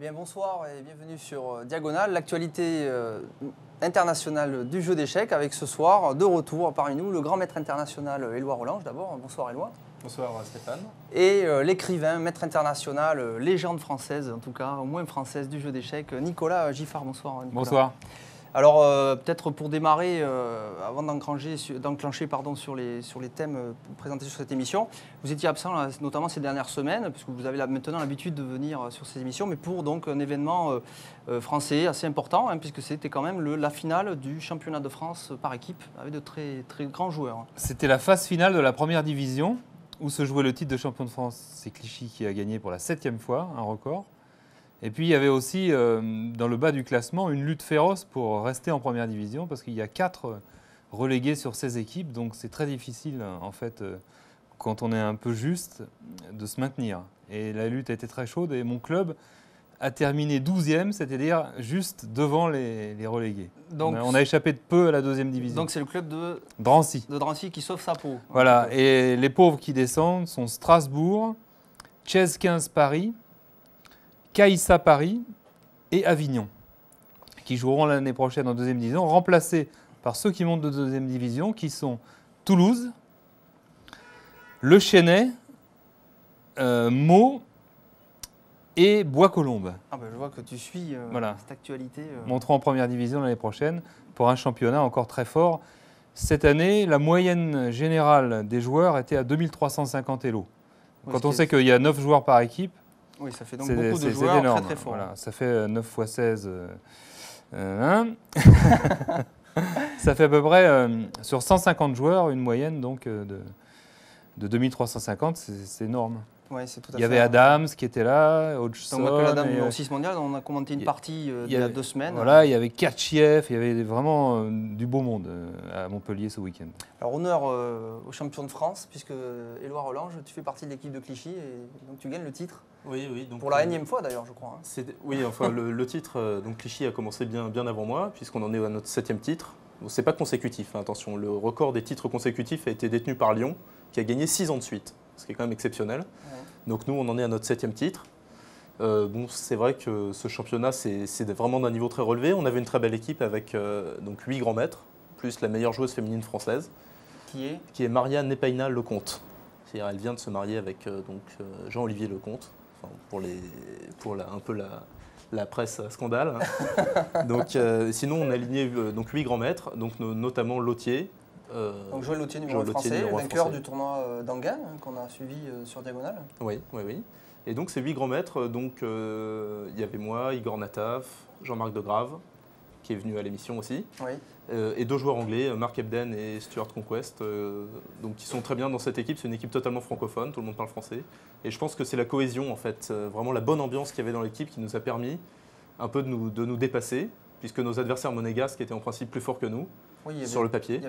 Bien, bonsoir et bienvenue sur Diagonale, l'actualité internationale du jeu d'échecs avec ce soir, de retour parmi nous, le grand maître international Éloi Rolange d'abord. Bonsoir Éloi. Bonsoir Stéphane. Et l'écrivain, maître international, légende française en tout cas, au moins française du jeu d'échecs, Nicolas Giffard. Bonsoir Nicolas. Bonsoir. Alors peut-être pour démarrer, avant d'enclencher sur les thèmes présentés sur cette émission, vous étiez absent notamment ces dernières semaines, puisque vous avez maintenant l'habitude de venir sur ces émissions, mais pour donc un événement français assez important, hein, puisque c'était quand même la finale du championnat de France par équipe, avec de très, très grands joueurs. C'était la phase finale de la première division, où se jouait le titre de champion de France. C'est Clichy qui a gagné pour la 7e fois, un record. Et puis il y avait aussi, dans le bas du classement, une lutte féroce pour rester en première division, parce qu'il y a 4 relégués sur 16 équipes, donc c'est très difficile, en fait, quand on est un peu juste, de se maintenir. Et la lutte a été très chaude, et mon club a terminé 12e, c'est-à-dire juste devant les relégués. Donc, on a échappé de peu à la 2e division. Donc c'est le club de Drancy. Qui sauve sa peau. Voilà, et les pauvres qui descendent sont Strasbourg, Chess 15 Paris, Caïssa Paris et Avignon, qui joueront l'année prochaine en 2e division, remplacés par ceux qui montent de 2e division, qui sont Toulouse, Le Chesnay, Meaux et Bois-Colombes. Ah ben, je vois que tu suis cette actualité. Monteront en première division l'année prochaine pour un championnat encore très fort. Cette année, la moyenne générale des joueurs était à 2350 élos. Quand on sait qu'il y a 9 joueurs par équipe, oui, ça fait donc beaucoup de joueurs énorme. très très forts. Voilà, ça fait 9 x 16, ça fait à peu près, sur 150 joueurs, une moyenne donc, de 2350, c'est énorme. Ouais, c'est tout à il y avait Adams qui était là, Hodgson. Donc, Adams numéro 6 mondial, on a commenté une partie il y a 2 semaines. Voilà, il y avait Katchiev, il y avait vraiment du beau monde à Montpellier ce week-end. Alors honneur aux champions de France, puisque Éloi Rolange, tu fais partie de l'équipe de Clichy et donc tu gagnes le titre. Oui. Donc, pour la énième fois d'ailleurs, je crois. Hein. Oui, enfin le titre, donc Clichy a commencé bien avant moi, puisqu'on en est à notre 7e titre. Bon, c'est pas consécutif, hein, attention. Le record des titres consécutifs a été détenu par Lyon, qui a gagné 6 ans de suite, ce qui est quand même exceptionnel. Ouais. Donc nous, on en est à notre 7e titre. Bon, c'est vrai que ce championnat, c'est vraiment d'un niveau très relevé. On avait une très belle équipe avec donc 8 grands maîtres, plus la meilleure joueuse féminine française. Qui est Maria Nepaina Lecomte. C'est-à-dire, elle vient de se marier avec Jean-Olivier Lecomte, enfin, pour un peu la presse scandale. Donc, sinon, on a aligné donc 8 grands maîtres, donc, notamment Lautier. Donc Joël Lautier, numéro français, vainqueur du tournoi d'Angan qu'on a suivi sur Diagonale. Oui. Et donc ces 8 grands maîtres, donc il y avait moi, Igor Nataf, Jean-Marc Degrave, qui est venu à l'émission aussi, et 2 joueurs anglais, Mark Ebden et Stuart Conquest, donc qui sont très bien dans cette équipe. C'est une équipe totalement francophone, tout le monde parle français. Et je pense que c'est la cohésion, en fait, vraiment la bonne ambiance qu'il y avait dans l'équipe qui nous a permis un peu de nous dépasser, puisque nos adversaires monégasques étaient en principe plus forts que nous. Oui, sur le papier.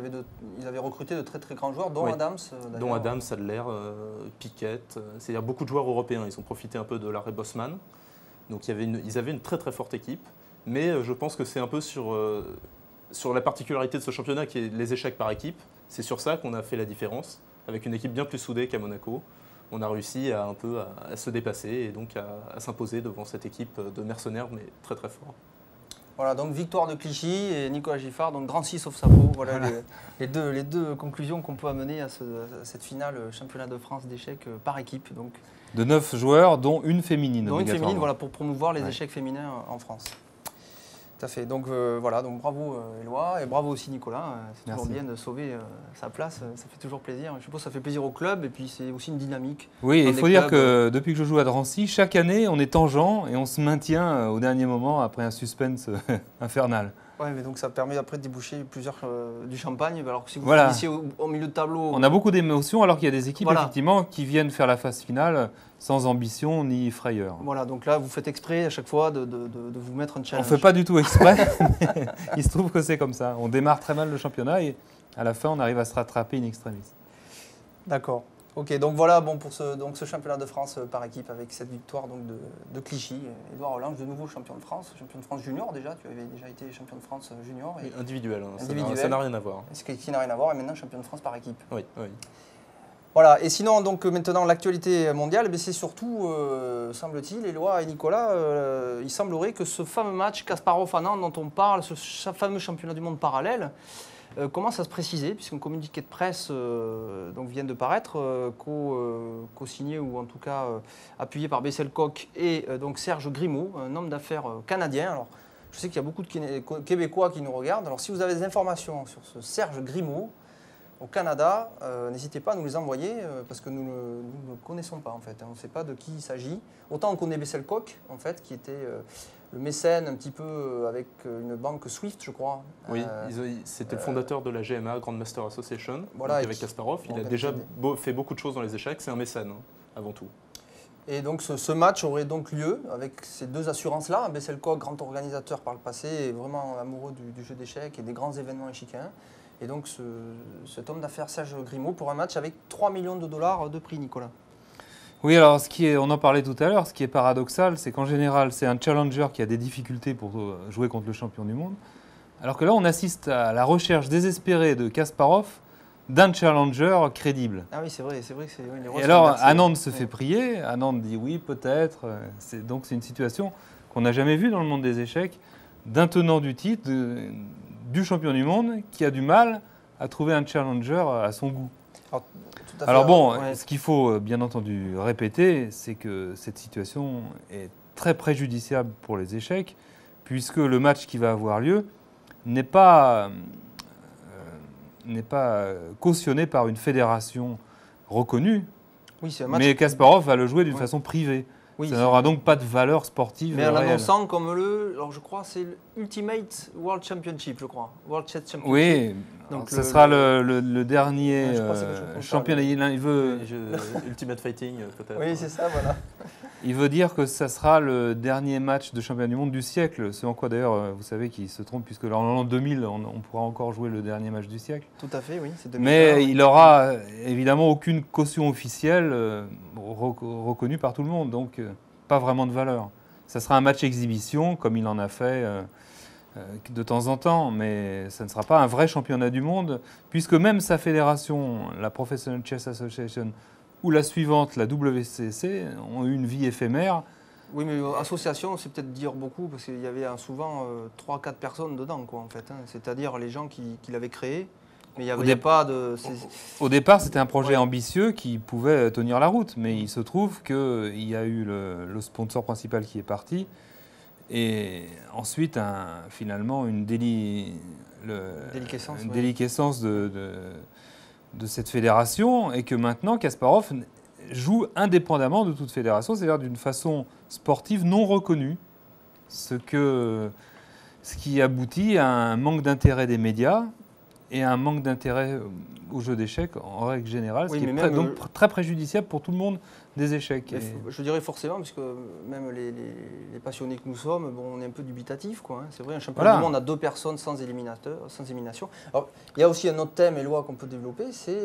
Ils avaient recruté de très très grands joueurs, dont Adams. Dont Adams, Adler, Piquet, c'est-à-dire beaucoup de joueurs européens. Ils ont profité un peu de l'arrêt Bosman. Donc ils avaient une très très forte équipe. Mais je pense que c'est un peu sur la particularité de ce championnat qui est les échecs par équipe. C'est sur ça qu'on a fait la différence. Avec une équipe bien plus soudée qu'à Monaco, on a réussi à se dépasser et donc à s'imposer devant cette équipe de mercenaires, mais très très fort. Voilà, donc victoire de Clichy et Nicolas Giffard, donc Drancy sauf sa peau. Voilà les deux conclusions qu'on peut amener à cette finale championnat de France d'échecs par équipe. Donc. De 9 joueurs, dont une féminine. Dont une féminine, voilà, pour promouvoir les échecs féminins en France. Tout à fait. Donc voilà, donc bravo Éloi et bravo aussi Nicolas. C'est toujours bien de sauver sa place, ça fait toujours plaisir. Je suppose que ça fait plaisir au club et puis c'est aussi une dynamique. Oui, il faut dire que depuis que je joue à Drancy, chaque année on est tangent et on se maintient au dernier moment après un suspense infernal. Oui, mais donc ça permet après de déboucher du champagne. Alors que si vous finissez au milieu de tableau. On a beaucoup d'émotions alors qu'il y a des équipes effectivement qui viennent faire la phase finale sans ambition ni frayeur. Voilà, donc là vous faites exprès à chaque fois de vous mettre un challenge. On ne fait pas du tout exprès, mais il se trouve que c'est comme ça. On démarre très mal le championnat et à la fin on arrive à se rattraper in extremis. D'accord. Ok, donc voilà pour ce championnat de France par équipe avec cette victoire donc, de Clichy. Édouard Rolange, de nouveau champion de France junior déjà. Tu avais déjà été champion de France junior. Et individuel, hein, ça n'a rien à voir. Ce qui n'a rien à voir et maintenant champion de France par équipe. Oui. Voilà, et sinon, donc maintenant, l'actualité mondiale, c'est surtout, semble-t-il, Éloi et Nicolas, il semblerait que ce fameux match Kasparov-Anand dont on parle, ce fameux championnat du monde parallèle, commence à se préciser, puisqu'un communiqué de presse donc vient de paraître, co-signé ou en tout cas appuyé par Bessel Koch et donc Serge Grimaud, un homme d'affaires canadien. Alors, je sais qu'il y a beaucoup de Québécois qui nous regardent. Alors, si vous avez des informations sur ce Serge Grimaud, au Canada, n'hésitez pas à nous les envoyer parce que nous ne le connaissons pas en fait. On ne sait pas de qui il s'agit. Autant on connaît Bessel Koch en fait, qui était le mécène un petit peu avec une banque Swift, je crois. Oui, c'était le fondateur de la GMA, Grandmaster Association, voilà, avec Kasparov. Il a déjà fait beaucoup de choses dans les échecs. C'est un mécène avant tout. Et donc ce match aurait donc lieu avec ces deux assurances-là. Bessel Koch, grand organisateur par le passé, est vraiment amoureux du jeu d'échecs et des grands événements échiquiens. Et donc cet homme d'affaires Serge Grimaud pour un match avec 3 millions de dollars de prix, Nicolas. Oui, alors on en parlait tout à l'heure, ce qui est paradoxal, c'est qu'en général, c'est un challenger qui a des difficultés pour jouer contre le champion du monde. Alors que là, on assiste à la recherche désespérée de Kasparov d'un challenger crédible. Ah oui, c'est vrai que c'est... Oui, et alors, Anand se fait prier, Anand dit oui, peut-être. Donc c'est une situation qu'on n'a jamais vue dans le monde des échecs, d'un tenant du titre, du champion du monde, qui a du mal à trouver un challenger à son goût. Alors bon, ce qu'il faut bien entendu répéter, c'est que cette situation est très préjudiciable pour les échecs, puisque le match qui va avoir lieu n'est pas cautionné par une fédération reconnue, mais Kasparov va le jouer d'une façon privée. Oui, ça n'aura donc pas de valeur sportive. Mais en l'annonçant comme alors je crois c'est l'Ultimate World Championship, je crois. World Chess Championship. Oui, donc ce sera le dernier championnat. Il veut Ultimate Fighting peut-être. Oui, c'est ça, voilà. Il veut dire que ça sera le dernier match de championnat du monde du siècle. Ce en quoi d'ailleurs, vous savez qu'il se trompe, puisque en l'an 2000, on pourra encore jouer le dernier match du siècle. Tout à fait, oui. Mais il n'aura évidemment aucune caution officielle reconnue par tout le monde, donc pas vraiment de valeur. Ça sera un match exhibition, comme il en a fait de temps en temps, mais ça ne sera pas un vrai championnat du monde, puisque même sa fédération, la Professional Chess Association, ou la suivante, la WCC, ont eu une vie éphémère. Oui, mais association, c'est peut-être dire beaucoup, parce qu'il y avait souvent 3-4 personnes dedans, quoi, en fait. C'est-à-dire les gens qui l'avaient créé, mais il n'y avait pas de... Au départ, c'était un projet ambitieux qui pouvait tenir la route, mais il se trouve qu'il y a eu le sponsor principal qui est parti, et ensuite, finalement, une déliquescence de cette fédération, et que maintenant Kasparov joue indépendamment de toute fédération, c'est-à-dire d'une façon sportive non reconnue, ce qui aboutit à un manque d'intérêt des médias et à un manque d'intérêt au jeu d'échecs en règle générale, ce qui est donc très préjudiciable pour tout le monde des échecs. Je dirais forcément, parce que même les passionnés que nous sommes, on est un peu dubitatifs, quoi. C'est vrai, un championnat du monde a 2 personnes sans élimination. Alors, il y a aussi un autre thème, Éloi, qu'on peut développer, c'est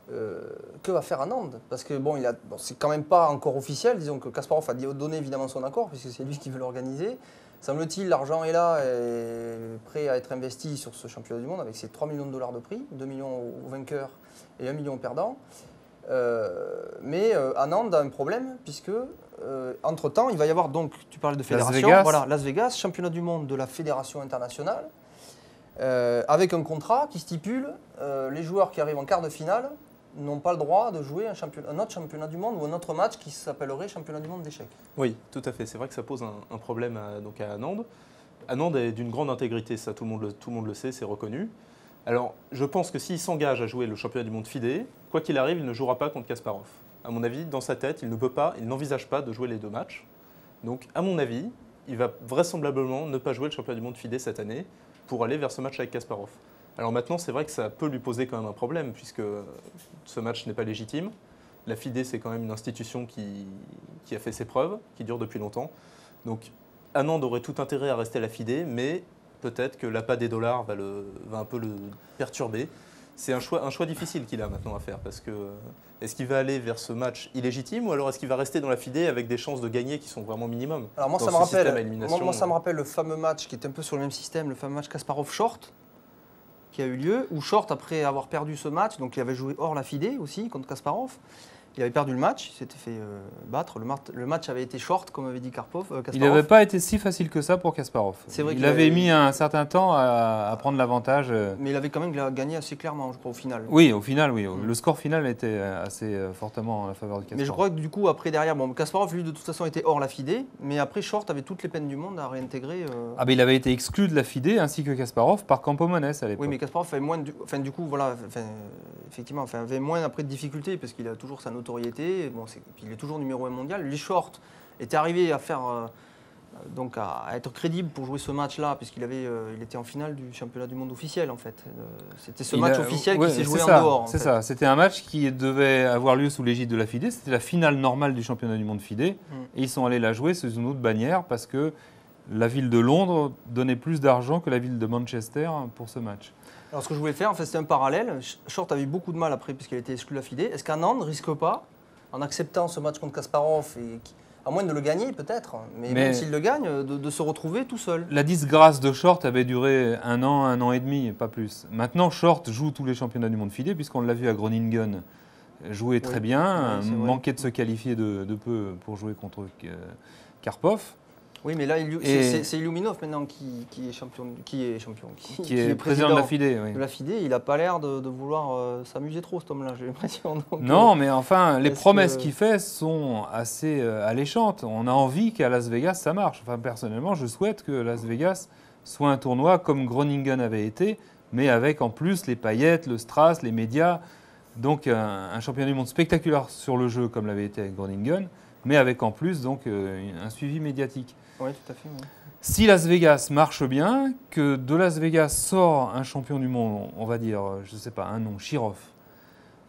que va faire Anand ? Parce que c'est quand même pas encore officiel, disons que Kasparov a donné évidemment son accord, puisque c'est lui qui veut l'organiser. Semble-t-il, l'argent est là et prêt à être investi sur ce championnat du monde avec ses 3 millions de dollars de prix, 2 millions aux vainqueurs et 1 million aux perdants. Mais Anand a un problème puisque, entre-temps, il va y avoir donc, tu parlais de fédération, Las Vegas, championnat du monde de la fédération internationale, avec un contrat qui stipule les joueurs qui arrivent en quart de finale n'ont pas le droit de jouer un autre championnat du monde ou un autre match qui s'appellerait championnat du monde d'échecs. Oui, tout à fait. C'est vrai que ça pose un problème à Anand. Anand est d'une grande intégrité, ça tout le monde le sait, c'est reconnu. Alors, je pense que s'il s'engage à jouer le championnat du monde FIDE, quoi qu'il arrive, il ne jouera pas contre Kasparov. À mon avis, dans sa tête, il n'envisage pas de jouer les 2 matchs. Donc, à mon avis, il va vraisemblablement ne pas jouer le championnat du monde FIDE cette année pour aller vers ce match avec Kasparov. Alors maintenant, c'est vrai que ça peut lui poser quand même un problème, puisque ce match n'est pas légitime. La FIDE, c'est quand même une institution qui a fait ses preuves, qui dure depuis longtemps. Donc, Anand aurait tout intérêt à rester à la FIDE, mais peut-être que l'appât des dollars va un peu le perturber. C'est un choix difficile qu'il a maintenant à faire, parce que est-ce qu'il va aller vers ce match illégitime, ou alors est-ce qu'il va rester dans la FIDE avec des chances de gagner qui sont vraiment minimum? Alors moi, ça me rappelle le fameux match qui est un peu sur le même système, le fameux match Kasparov-Short, qui a eu lieu, où Short, après avoir perdu ce match, donc il avait joué hors la FIDE aussi contre Kasparov, il avait perdu le match, il s'était fait battre. Le match avait été short, comme avait dit Kasparov. Il n'avait pas été si facile que ça pour Kasparov. C'est vrai il avait mis un certain temps à prendre l'avantage. Mais il avait quand même gagné assez clairement, je crois, au final. Oui, au final, oui. Le score final était assez fortement en la faveur de Kasparov. Mais je crois que du coup, après, derrière, Kasparov, lui, de toute façon, était hors la FIDE. Mais après, Short avait toutes les peines du monde à réintégrer. Ah, mais il avait été exclu de la FIDE, ainsi que Kasparov, par Campomones à l'époque. Oui, mais Kasparov avait moins du coup, voilà, effectivement, avait moins après de difficultés, parce qu'il a toujours sa notoriété. Bon, puis il est toujours numéro 1 mondial. Lui, Short était arrivé à faire donc à être crédible pour jouer ce match-là, puisqu'il il était en finale du championnat du monde officiel en fait. C'était ce match officiel qui s'est joué en dehors. C'est ça. C'était un match qui devait avoir lieu sous l'égide de la FIDE. C'était la finale normale du championnat du monde FIDE, et ils sont allés la jouer sous une autre bannière parce que la ville de Londres donnait plus d'argent que la ville de Manchester pour ce match. Alors ce que je voulais faire, en fait, c'était un parallèle. Short avait eu beaucoup de mal après puisqu'il a été exclu de la FIDE. Est-ce qu'Anand ne risque pas, en acceptant ce match contre Kasparov, à moins de le gagner peut-être, mais même s'il le gagne, de se retrouver tout seul? La disgrâce de Short avait duré un an et demi, pas plus. Maintenant, Short joue tous les championnats du monde FIDE, puisqu'on l'a vu à Groningen jouer très bien, manquait de se qualifier de peu pour jouer contre Karpov. Oui, mais là, c'est Illuminov maintenant qui est président de la FIDE. Oui. De la FIDE, il n'a pas l'air de vouloir s'amuser trop, cet homme-là, j'ai l'impression. Non, mais enfin, les promesses qu'il fait sont assez alléchantes. On a envie qu'à Las Vegas, ça marche. Enfin, personnellement, je souhaite que Las Vegas soit un tournoi comme Groningen avait été, mais avec en plus les paillettes, le strass, les médias. Donc, un championnat du monde spectaculaire sur le jeu, comme l'avait été avec Groningen, mais avec en plus donc, un suivi médiatique. Oui, tout à fait. Oui. Si Las Vegas marche bien, que de Las Vegas sort un champion du monde, on va dire, je ne sais pas, un nom, Shirov,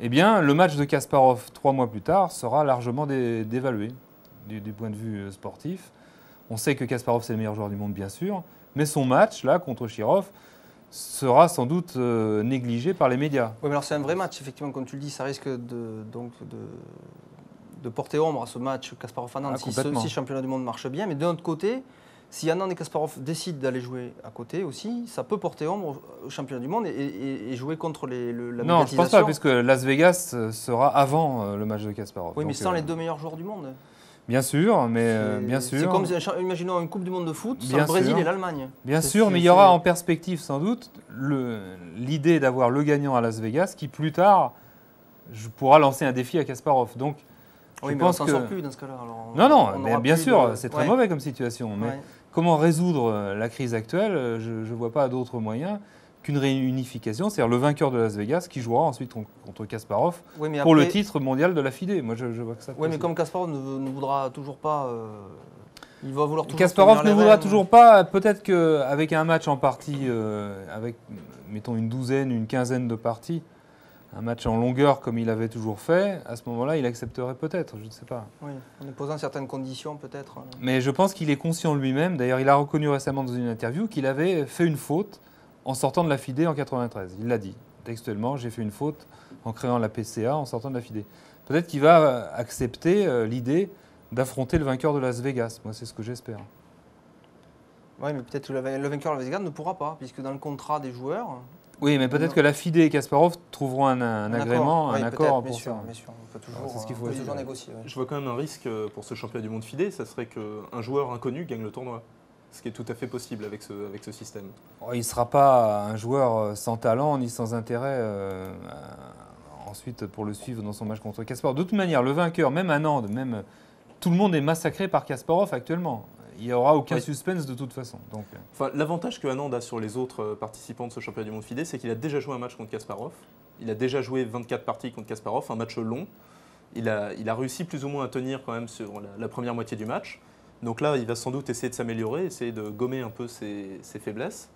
eh bien, le match de Kasparov 3 mois plus tard sera largement dévalué du point de vue sportif. On sait que Kasparov, c'est le meilleur joueur du monde, bien sûr, mais son match, là, contre Shirov, sera sans doute négligé par les médias. Oui, mais alors c'est un vrai match, effectivement, comme tu le dis, ça risque de porter ombre à ce match Kasparov-Anand si le championnat du monde marche bien. Mais de l'autre côté, si Anand et Kasparov décident d'aller jouer à côté aussi, ça peut porter ombre au championnat du monde et jouer contre la médiatisation. Non, je ne pense pas, puisque Las Vegas sera avant le match de Kasparov. Oui, mais sans les deux meilleurs joueurs du monde. Bien sûr, mais bien sûr. C'est comme, imaginons une Coupe du monde de foot, sans le Brésil et l'Allemagne. Bien sûr, mais il y aura en perspective sans doute l'idée d'avoir le gagnant à Las Vegas qui plus tard pourra lancer un défi à Kasparov. Donc, oui, mais on ne s'en sort plus dans ce cas-là. Non, mais bien sûr, c'est très mauvais comme situation. Mais comment résoudre la crise actuelle? Je ne vois pas d'autre moyen qu'une réunification, c'est-à-dire le vainqueur de Las Vegas qui jouera ensuite contre Kasparov pour le titre mondial de la FIDE. Moi, je vois que ça. Oui, mais comme Kasparov ne voudra toujours pas... il va vouloir toujours... Kasparov ne voudra toujours pas. Peut-être qu'avec un match en partie, avec, mettons, une douzaine, une quinzaine de parties, un match en longueur comme il avait toujours fait, à ce moment-là, il accepterait peut-être, je ne sais pas. Oui, en posant certaines conditions peut-être. Mais je pense qu'il est conscient lui-même, d'ailleurs il a reconnu récemment dans une interview qu'il avait fait une faute en sortant de la FIDE en 93. Il l'a dit textuellement, j'ai fait une faute en créant la PCA en sortant de la FIDE. Peut-être qu'il va accepter l'idée d'affronter le vainqueur de Las Vegas. Moi, c'est ce que j'espère. Oui, mais peut-être que le vainqueur de Las Vegas ne pourra pas, puisque dans le contrat des joueurs... Oui, mais peut-être que la FIDE et Kasparov trouveront un agrément, un accord pour ça. Bien sûr, on peut toujours, c'est ce qu'il faut toujours négocier. Oui. Je vois quand même un risque pour ce championnat du monde FIDE, ça serait qu'un joueur inconnu gagne le tournoi. Ce qui est tout à fait possible avec ce système. Il ne sera pas un joueur sans talent ni sans intérêt ensuite pour le suivre dans son match contre Kasparov. De toute manière, le vainqueur, même Anand, même tout le monde est massacré par Kasparov actuellement. Il n'y aura aucun suspense de toute façon. Donc. Enfin, l'avantage que Anand a sur les autres participants de ce championnat du monde FIDE, c'est qu'il a déjà joué un match contre Kasparov. Il a déjà joué 24 parties contre Kasparov, un match long. Il a réussi plus ou moins à tenir quand même sur la première moitié du match. Donc là, il va sans doute essayer de s'améliorer, essayer de gommer un peu ses faiblesses.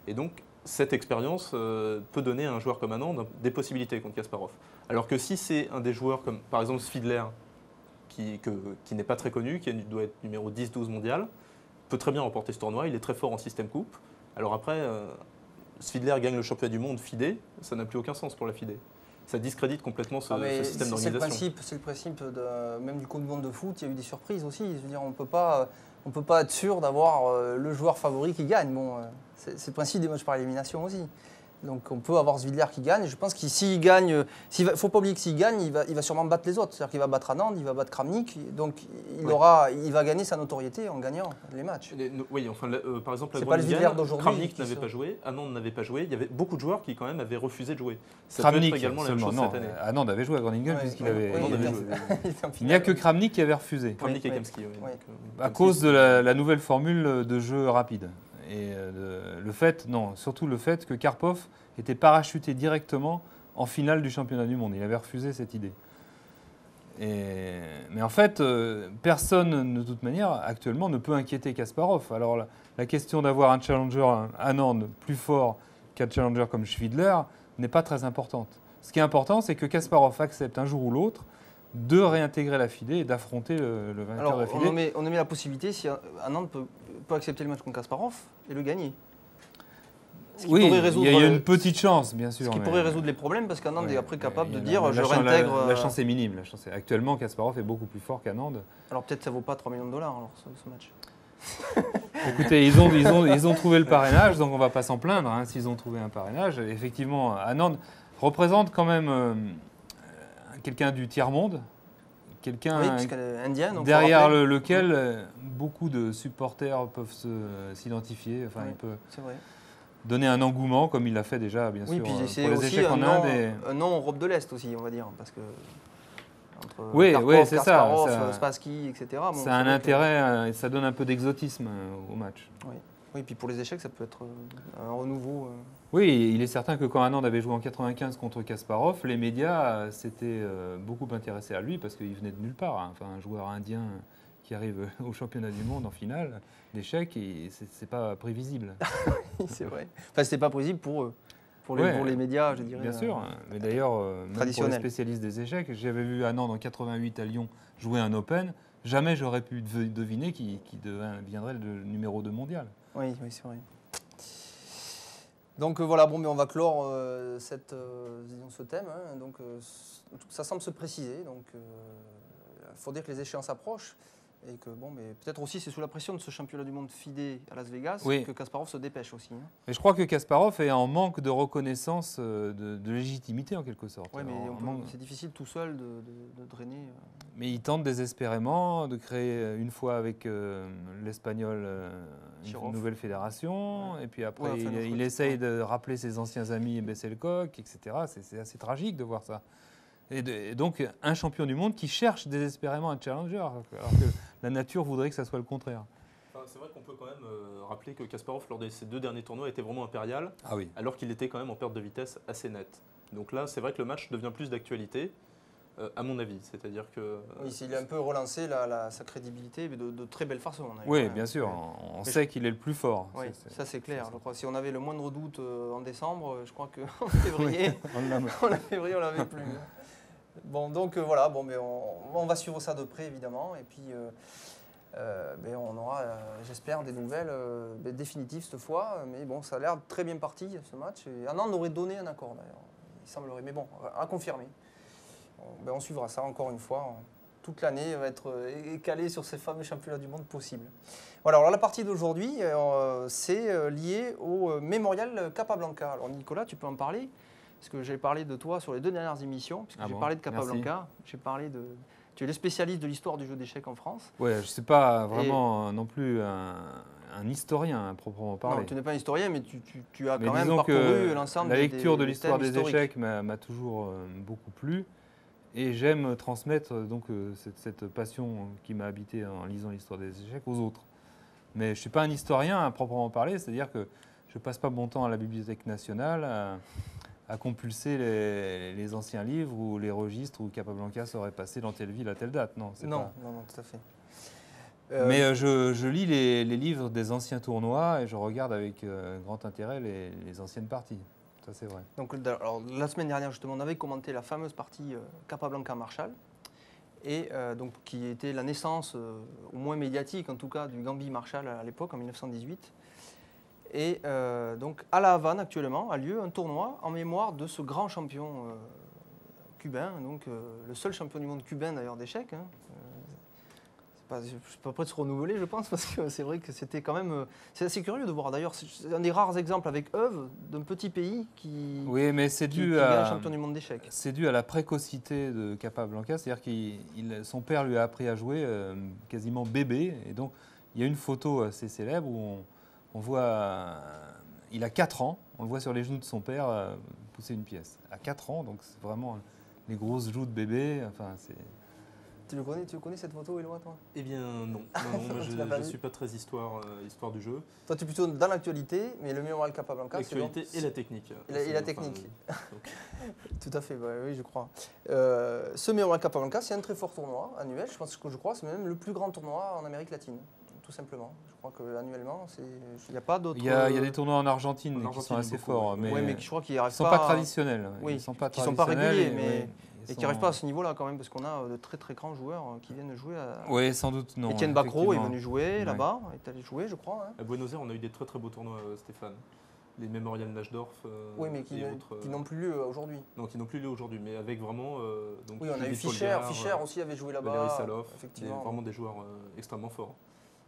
Et donc, cette expérience peut donner à un joueur comme Anand des possibilités contre Kasparov. Alors que si c'est un des joueurs comme par exemple Svidler, qui n'est pas très connu, qui doit être numéro 10-12 mondial, peut très bien remporter ce tournoi, il est très fort en système coupe. Alors après, Svidler gagne le championnat du monde FIDE, ça n'a plus aucun sens pour la FIDE. Ça discrédite complètement ce système d'organisation. C'est le principe même du Coupe du monde de foot, il y a eu des surprises aussi. Je veux dire, on ne peut pas être sûr d'avoir le joueur favori qui gagne. Bon, c'est le principe des matchs par élimination aussi. Donc on peut avoir Zwiller qui gagne. Je pense qu'il s'il gagne, il ne faut pas oublier que s'il gagne, il va sûrement battre les autres. C'est-à-dire qu'il va battre Anand, il va battre Kramnik. Donc il va gagner sa notoriété en gagnant les matchs. Oui, enfin, par exemple, la C'est pas le Zwiller Groningen, d'aujourd'hui Kramnik n'avait pas joué, Anand n'avait pas joué. Il y avait beaucoup de joueurs qui quand même avaient refusé de jouer. Ça peut Kramnik être également la même seulement, chose non. cette année. Anand avait joué à Groningen puisqu'il avait. Anand avait joué. Il n'y a que Kramnik qui avait refusé. Kramnik et Oui. Kamsky. Oui. Oui. Donc, À Kamsky, cause de la nouvelle formule de jeu rapide. Et surtout le fait que Karpov était parachuté directement en finale du championnat du monde. Il avait refusé cette idée. Mais en fait, personne, de toute manière, actuellement, ne peut inquiéter Kasparov. Alors la question d'avoir un challenger, un Anand, plus fort qu'un challenger comme Schwindler n'est pas très importante. Ce qui est important, c'est que Kasparov accepte un jour ou l'autre de réintégrer la FIDE et d'affronter le vainqueur de la FIDE. On émet la possibilité si Anand peut accepter le match contre Kasparov et le gagner. Oui, il y a une petite chance, bien sûr. Ce qui pourrait résoudre les problèmes parce qu'Anand est après capable de dire je la réintègre. La chance est minime. Actuellement, Kasparov est beaucoup plus fort qu'Anand. Alors peut-être ça ne vaut pas 3 millions de dollars alors, ce match. Écoutez, ils ont trouvé le parrainage, donc on ne va pas s'en plaindre hein, s'ils ont trouvé un parrainage. Effectivement, Anand représente quand même quelqu'un du tiers-monde, quelqu'un derrière lequel beaucoup de supporters peuvent s'identifier. Enfin, il peut donner un engouement, comme il l'a fait déjà, bien sûr, puis pour les échecs en Inde. Un nom en Europe de l'Est aussi, on va dire, parce que entre Karpov, c'est Kasparov, Spassky, etc. Bon, ça a un intérêt, ça donne un peu d'exotisme au match. Oui, puis pour les échecs, ça peut être un renouveau. Oui, il est certain que quand Anand avait joué en 95 contre Kasparov, les médias s'étaient beaucoup intéressés à lui parce qu'il venait de nulle part. Hein. Enfin, un joueur indien qui arrive au championnat du monde en finale d'échecs, c'est pas prévisible. C'est vrai. Enfin, c'était pas prévisible pour eux. Pour les médias, je dirais. Bien sûr, mais d'ailleurs, même pour les spécialistes des échecs, j'avais vu Anand en 88 à Lyon jouer un Open. Jamais j'aurais pu deviner qu'il deviendrait le numéro 2 mondial. Oui, c'est vrai. Donc voilà, mais on va clore ce thème. Hein. Donc ça semble se préciser. Donc il faut dire que les échéances approchent. Et que mais peut-être aussi c'est sous la pression de ce championnat du monde FIDE à Las Vegas que Kasparov se dépêche aussi. Hein. Et je crois que Kasparov est en manque de reconnaissance, de légitimité en quelque sorte. Oui, mais c'est difficile tout seul de drainer. Mais il tente désespérément de créer une fois avec l'Espagnol une nouvelle fédération. Et puis après il essaye de rappeler ses anciens amis Besselkock, etc. C'est assez tragique de voir ça. Et donc, un champion du monde qui cherche désespérément un challenger, alors que la nature voudrait que ça soit le contraire. Enfin, c'est vrai qu'on peut quand même rappeler que Kasparov, lors de ses 2 derniers tournois, était vraiment impérial, alors qu'il était quand même en perte de vitesse assez nette. Donc là, c'est vrai que le match devient plus d'actualité, à mon avis. C'est-à-dire que... il a un peu relancé sa crédibilité de très belle façon. Oui, bien sûr. On sait qu'il est le plus fort. Oui, ça c'est clair. Je crois. Si on avait le moindre doute en décembre, je crois qu'en février, on l'avait plus. Bon, donc voilà, mais on va suivre ça de près évidemment, et puis on aura, j'espère, des nouvelles définitives cette fois. Mais bon, ça a l'air très bien parti ce match. Et Anand aurait donné un accord d'ailleurs, il semblerait, mais bon, à confirmer. On suivra ça encore une fois. Toute l'année va être calée sur ces fameux championnats du monde possibles. Voilà, alors la partie d'aujourd'hui, c'est lié au Mémorial Capablanca. Alors Nicolas, tu peux en parler ? Parce que j'ai parlé de toi sur les 2 dernières émissions, puisque j'ai parlé de Capablanca, tu es le spécialiste de l'histoire du jeu d'échecs en France. Oui, je ne suis pas vraiment non plus un historien à proprement parler. Non, tu n'es pas un historien, mais tu as quand même parcouru l'ensemble des thèmes. La lecture de l'histoire des échecs m'a toujours beaucoup plu, et j'aime transmettre donc cette passion qui m'a habité en lisant l'histoire des échecs aux autres. Mais je ne suis pas un historien à proprement parler, c'est-à-dire que je ne passe pas mon temps à la Bibliothèque nationale à compulser les anciens livres ou les registres où Capablanca serait passé dans telle ville à telle date. Non, non, tout à fait. Mais je lis les livres des anciens tournois et je regarde avec grand intérêt les anciennes parties. Ça, c'est vrai. Donc, alors, la semaine dernière, justement, on avait commenté la fameuse partie Capablanca-Marshall, et donc, qui était la naissance, au moins médiatique en tout cas, du Gambit Marshall à l'époque, en 1918. Et donc à La Havane actuellement a lieu un tournoi en mémoire de ce grand champion cubain, donc le seul champion du monde cubain d'ailleurs d'échecs. Hein. je suis pas prêt de se renouveler, je pense, parce que c'est vrai que c'était quand même... c'est assez curieux de voir. D'ailleurs, c'est un des rares exemples avec Euve d'un petit pays qui, Oui, mais c'est qui dû devient à champion du monde d'échecs. c'est dû à la précocité de Capablanca, c'est-à-dire son père lui a appris à jouer quasiment bébé, et donc il y a une photo assez célèbre où on voit, il a 4 ans, on le voit sur les genoux de son père pousser une pièce. À 4 ans, donc c'est vraiment les grosses joues de bébé. Enfin, c'est... Tu connais cette photo, Éloi, toi? Eh bien non, moi Tu l'as pas je ne vu suis pas très histoire du jeu. Toi, tu es plutôt dans l'actualité, mais le Memorial Capablanca, c'est donc... L'actualité et la technique. Et la technique. Tout à fait, bah, oui, je crois. Ce Memorial Capablanca, c'est un très fort tournoi annuel. Je crois que c'est même le plus grand tournoi en Amérique latine, tout simplement. Je crois qu'annuellement, il n'y a pas d'autres... Il y a des tournois en Argentine, qui sont assez beaucoup, forts, ouais. mais, Oui, mais je crois qu'ils n'arrivent ils ne sont pas traditionnels. Oui, Ils sont pas qui ne sont pas réguliers, mais... ils Et qui n'arrivent pas à ce niveau-là quand même, parce qu'on a de très très grands joueurs qui viennent jouer à... Oui, sans doute, non. Étienne Bacro est effectivement. venu jouer Ouais. là-bas, est allé jouer, je crois. Hein. À Buenos Aires, on a eu des très très beaux tournois, Stéphane. Les Memorial Najdorf Oui, mais qui n'ont plus lieu aujourd'hui. Non, qui n'ont plus lieu aujourd'hui, mais avec vraiment... donc Oui, on a eu Philippe Fischer. Polgar, Fischer aussi avait joué Valérie là-bas. Saloff, Effectivement. vraiment des joueurs extrêmement forts.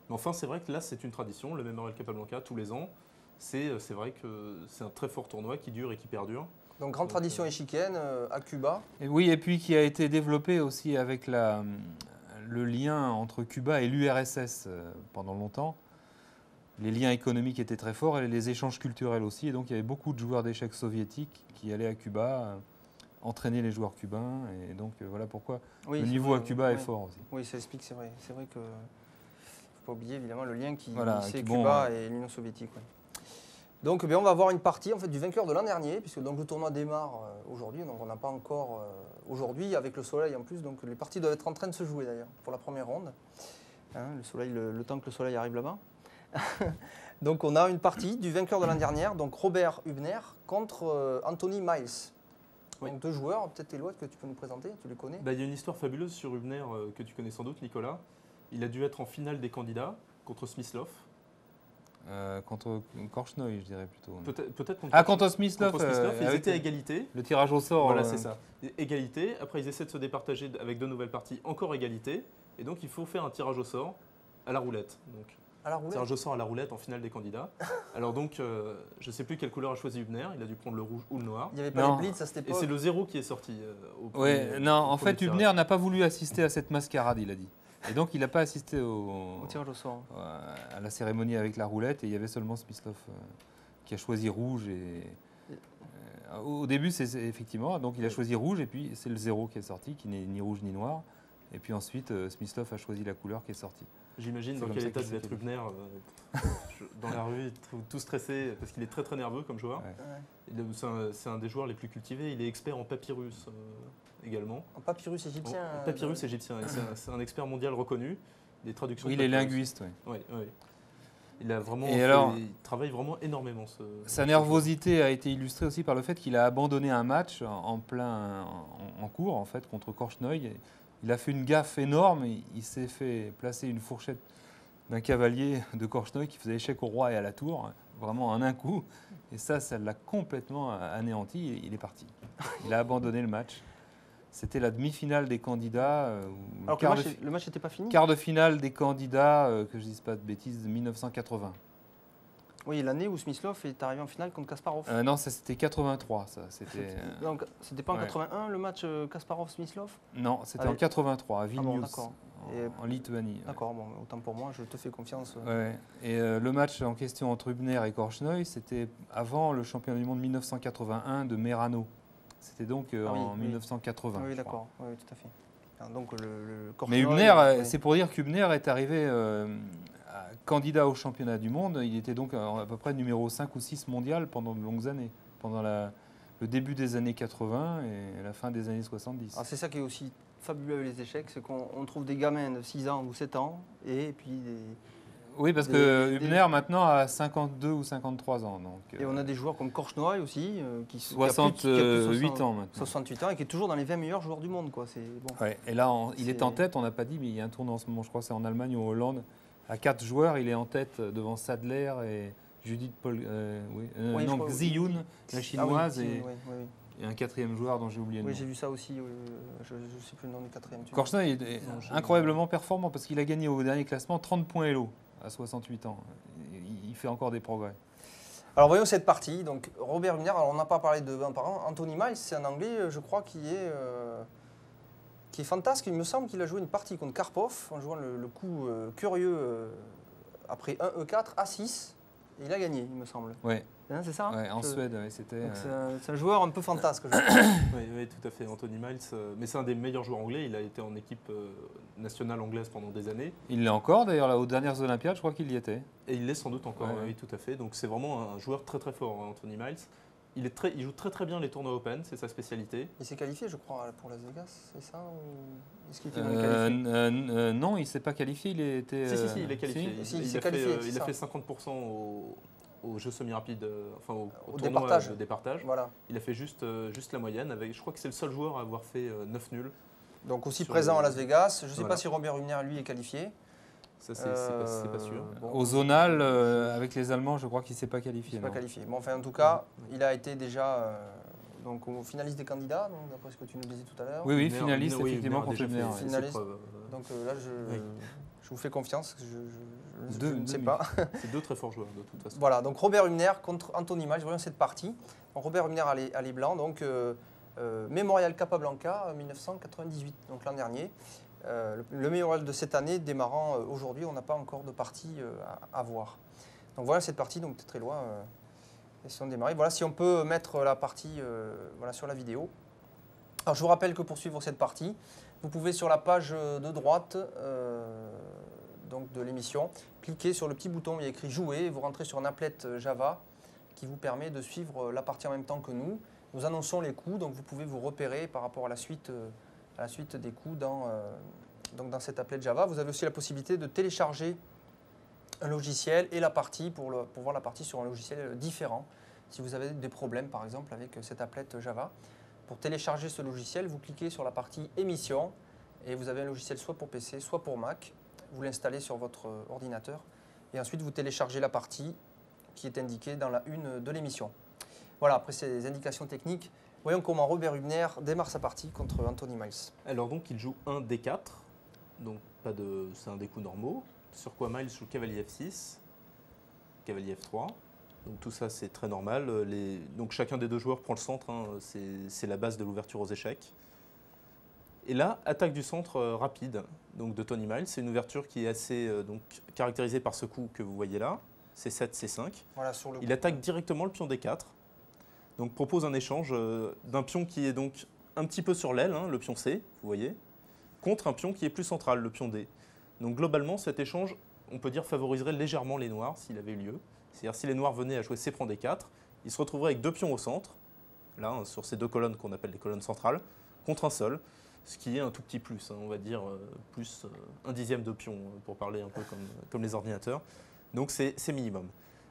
Mais enfin, c'est vrai que là, c'est une tradition, le Memorial Capablanca, tous les ans. C'est vrai que c'est un très fort tournoi qui dure et qui perdure. Donc, grande tradition échiquienne à Cuba. Et oui, et puis qui a été développé aussi avec le lien entre Cuba et l'URSS pendant longtemps. Les liens économiques étaient très forts et les échanges culturels aussi. Et donc, il y avait beaucoup de joueurs d'échecs soviétiques qui allaient à Cuba entraîner les joueurs cubains. Et donc, voilà pourquoi Oui, le c'est niveau vrai, à Cuba est oui. fort aussi. Oui, ça explique, c'est vrai. C'est vrai que... Il ne faut pas oublier évidemment le lien qui Voilà, unissait qui, bon, Cuba et l'Union soviétique. Ouais. Donc, on va avoir une partie en fait, du vainqueur de l'an dernier, puisque donc, le tournoi démarre aujourd'hui. Donc, on n'a pas encore aujourd'hui, avec le soleil en plus. Donc, les parties doivent être en train de se jouer d'ailleurs pour la première ronde. Hein, le temps que le soleil arrive là-bas. Donc, on a une partie du vainqueur de l'an dernière, donc Robert Hubner, contre Anthony Miles. Oui. Donc, deux joueurs, peut-être Éloi, que tu peux nous présenter, tu les connais? Il y a une histoire fabuleuse sur Hubner que tu connais sans doute, Nicolas. Il a dû être en finale des candidats contre Smyslov. Contre Korchnoi, je dirais plutôt. Peut-être contre, Contre Smyslov. contre Smyslov. Ils avec étaient à égalité. le tirage au sort. Voilà, c'est ça. Égalité. Après, ils essaient de se départager avec deux nouvelles parties, encore égalité. Et donc, il faut faire un tirage au sort à la roulette. Donc, À la roulette. tirage au sort à la roulette en finale des candidats. Alors donc, je ne sais plus quelle couleur a choisi Hubner. Il a dû prendre le rouge ou le noir. Il n'y avait pas Non. les blitz à cette Et époque. c'est le 0 qui est sorti. Ouais, non, en fait, tirage. Hubner n'a pas voulu assister à cette mascarade, il a dit. Et donc, il n'a pas assisté Au tirage au sort. à la cérémonie avec la roulette. Et il y avait seulement Smyslov qui a choisi rouge. Au début, c'est effectivement, donc il a choisi rouge. Et puis, c'est le 0 qui est sorti, qui n'est ni rouge ni noir. Et puis ensuite, Smyslov a choisi la couleur qui est sortie. J'imagine C'est dans comme quel ça état qu'il devait être s'est Hubner dans la rue, tout stressé, parce qu'il est très très nerveux comme joueur. Ouais. C'est un des joueurs les plus cultivés. Il est expert en papyrus également. En papyrus égyptien. En papyrus égyptien. Et c'est un expert mondial reconnu. Des traductions. Oui, de il est papyrus. linguiste. Oui. Oui. Il a vraiment. Et alors, il travaille vraiment énormément. Sa nervosité a été illustrée aussi par le fait qu'il a abandonné un match en cours, en fait, contre Korchnoi. Il a fait une gaffe énorme. Il s'est fait placer une fourchette d'un cavalier de Korchnoi qui faisait échec au roi et à la tour, vraiment en un coup. Et ça l'a complètement anéanti. Et il est parti. Il a abandonné le match. C'était la demi-finale des candidats. Alors que le match n'était pas fini. Quart de finale des candidats, que je ne dise pas de bêtises, 1980. Oui, l'année où Smyslov est arrivé en finale contre Kasparov. Non, ça c'était 83. Ça, c'était, Donc, c'était pas en ouais. 81 le match Kasparov-Smyslov? non, c'était Ah en oui. 83 à Vilnius, d'accord. en Lituanie. D'accord, bon, autant pour moi, je te fais confiance. Ouais. Et le match en question entre Hubner et Korchnoi, c'était avant le championnat du monde 1981 de Merano. C'était donc en 1980. Oui, je crois. d'accord, oui, tout à fait. Alors, donc, le Mais Korchnoi, Hubner, oui. c'est pour dire qu'Hubner est arrivé candidat au championnat du monde. Il était donc à peu près numéro 5 ou 6 mondial pendant de longues années, pendant le début des années 80 et la fin des années 70. Alors, c'est ça qui est aussi fabuleux avec les échecs, c'est qu'on trouve des gamins de 6 ans ou 7 ans et puis Oui, parce que Hubner maintenant a 52 ou 53 ans. Donc, et on a des joueurs comme Korchnoi aussi, qui a 68 ans maintenant. 68 ans et qui est toujours dans les 20 meilleurs joueurs du monde. Quoi. C'est, bon. Ouais, et là, il est C'est- en tête, on n'a pas dit, mais il y a un tournoi en ce moment, je crois que c'est en Allemagne ou en Hollande. À 4 joueurs, il est en tête devant Sadler et Judith Paul. Oui, je non, crois, Xi Yun, la chinoise, Ah oui, et, oui, oui. Et un quatrième joueur dont j'ai oublié le Oui, nom. j'ai vu ça aussi. Je ne sais plus le nom du quatrième. Korchnoi est incroyablement performant parce qu'il a gagné au dernier classement 30 points Elo à 68 ans. Il fait encore des progrès. Alors voyons cette partie. Donc Robert Hübner, alors on n'a pas parlé de parents. Anthony Miles, c'est un Anglais, je crois, qui est fantasque. Il me semble qu'il a joué une partie contre Karpov en jouant le coup curieux après 1 E4 A6. Et il a gagné, il me semble. Ouais. Hein, c'est ça Ouais, en Suède, ouais, c'était. C'est un joueur un peu fantasque. Oui, tout à fait, Anthony Miles. Mais c'est un des meilleurs joueurs anglais. Il a été en équipe nationale anglaise pendant des années. Il l'est encore, d'ailleurs, là, aux dernières Olympiades, je crois qu'il y était. Et il l'est sans doute encore, Ouais. oui, tout à fait. Donc c'est vraiment un joueur très très fort, hein, Anthony Miles. Il joue très très bien les tournois Open, c'est sa spécialité. Il s'est qualifié, je crois, pour Las Vegas, c'est ça ou... Est-ce qu'il était dans les qualifiés Non, il ne s'est pas qualifié, il était. Si, il est qualifié. Si, il il s'est a qualifié, fait, c'est il a ça. fait 50% au jeu semi-rapide, enfin au Au tournoi départage. de départage. Voilà. Il a fait juste la moyenne. Je crois que c'est le seul joueur à avoir fait 9 nuls. Donc aussi Sur présent le- à Las Vegas. Je ne sais Voilà. pas si Robert Hübner, lui, est qualifié. Ça, c'est pas sûr. Bon, Au zonal, avec les Allemands, je crois qu'il ne s'est pas il qualifié. n'est pas non. qualifié. Bon, enfin, en tout cas, il a été déjà donc, au finaliste des candidats, donc, d'après ce que tu nous disais tout à l'heure. Oui, oui, Hübner- finaliste, Hübner, oui, effectivement, Hübner a contre déjà Hübner. fait ses Finaliste. preuves. Donc là, Oui. je vous fais confiance, je ne sais Deux pas. C'est deux très forts joueurs de toute façon. Voilà, donc Robert Hübner contre Anthony Miles, voyons cette partie. Donc, Robert Hübner à les blancs, donc Memorial Capablanca 1998, donc l'an dernier. Le Memorial de cette année démarrant aujourd'hui, on n'a pas encore de partie à voir. Donc voilà cette partie, donc très loin. Et si on démarre, voilà si on peut mettre la partie voilà, sur la vidéo. Alors je vous rappelle que pour suivre cette partie, vous pouvez sur la page de droite donc de l'émission, cliquer sur le petit bouton où il y a écrit jouer, et vous rentrez sur un applet Java qui vous permet de suivre la partie en même temps que nous. Nous annonçons les coups, donc vous pouvez vous repérer par rapport à la suite des coups donc dans cet applet Java. Vous avez aussi la possibilité de télécharger un logiciel et la partie pour voir la partie sur un logiciel différent. Si vous avez des problèmes par exemple avec cet applet Java, pour télécharger ce logiciel, vous cliquez sur la partie émission et vous avez un logiciel soit pour PC, soit pour Mac. Vous l'installez sur votre ordinateur et ensuite vous téléchargez la partie qui est indiquée dans la une de l'émission. Voilà, après ces indications techniques, voyons comment Robert Hübner démarre sa partie contre Anthony Miles. Alors donc il joue un D4, donc c'est un des coups normaux. Sur quoi Miles joue cavalier F6, cavalier F3. Donc tout ça c'est très normal. Donc chacun des deux joueurs prend le centre, hein, c'est la base de l'ouverture aux échecs. Et là, attaque du centre rapide donc de Tony Miles. C'est une ouverture qui est assez donc, caractérisée par ce coup que vous voyez là, C7, C5. Voilà, sur le Il attaque directement le pion D4. Donc propose un échange d'un pion qui est donc un petit peu sur l'aile, hein, le pion C, vous voyez, contre un pion qui est plus central, le pion D. Donc globalement, cet échange, on peut dire, favoriserait légèrement les noirs s'il avait eu lieu. C'est-à-dire si les noirs venaient à jouer C prend D4, ils se retrouveraient avec deux pions au centre, là, hein, sur ces deux colonnes qu'on appelle les colonnes centrales, contre un seul, ce qui est un tout petit plus, hein, on va dire plus un dixième de pion, pour parler un peu comme les ordinateurs. Donc c'est minimum.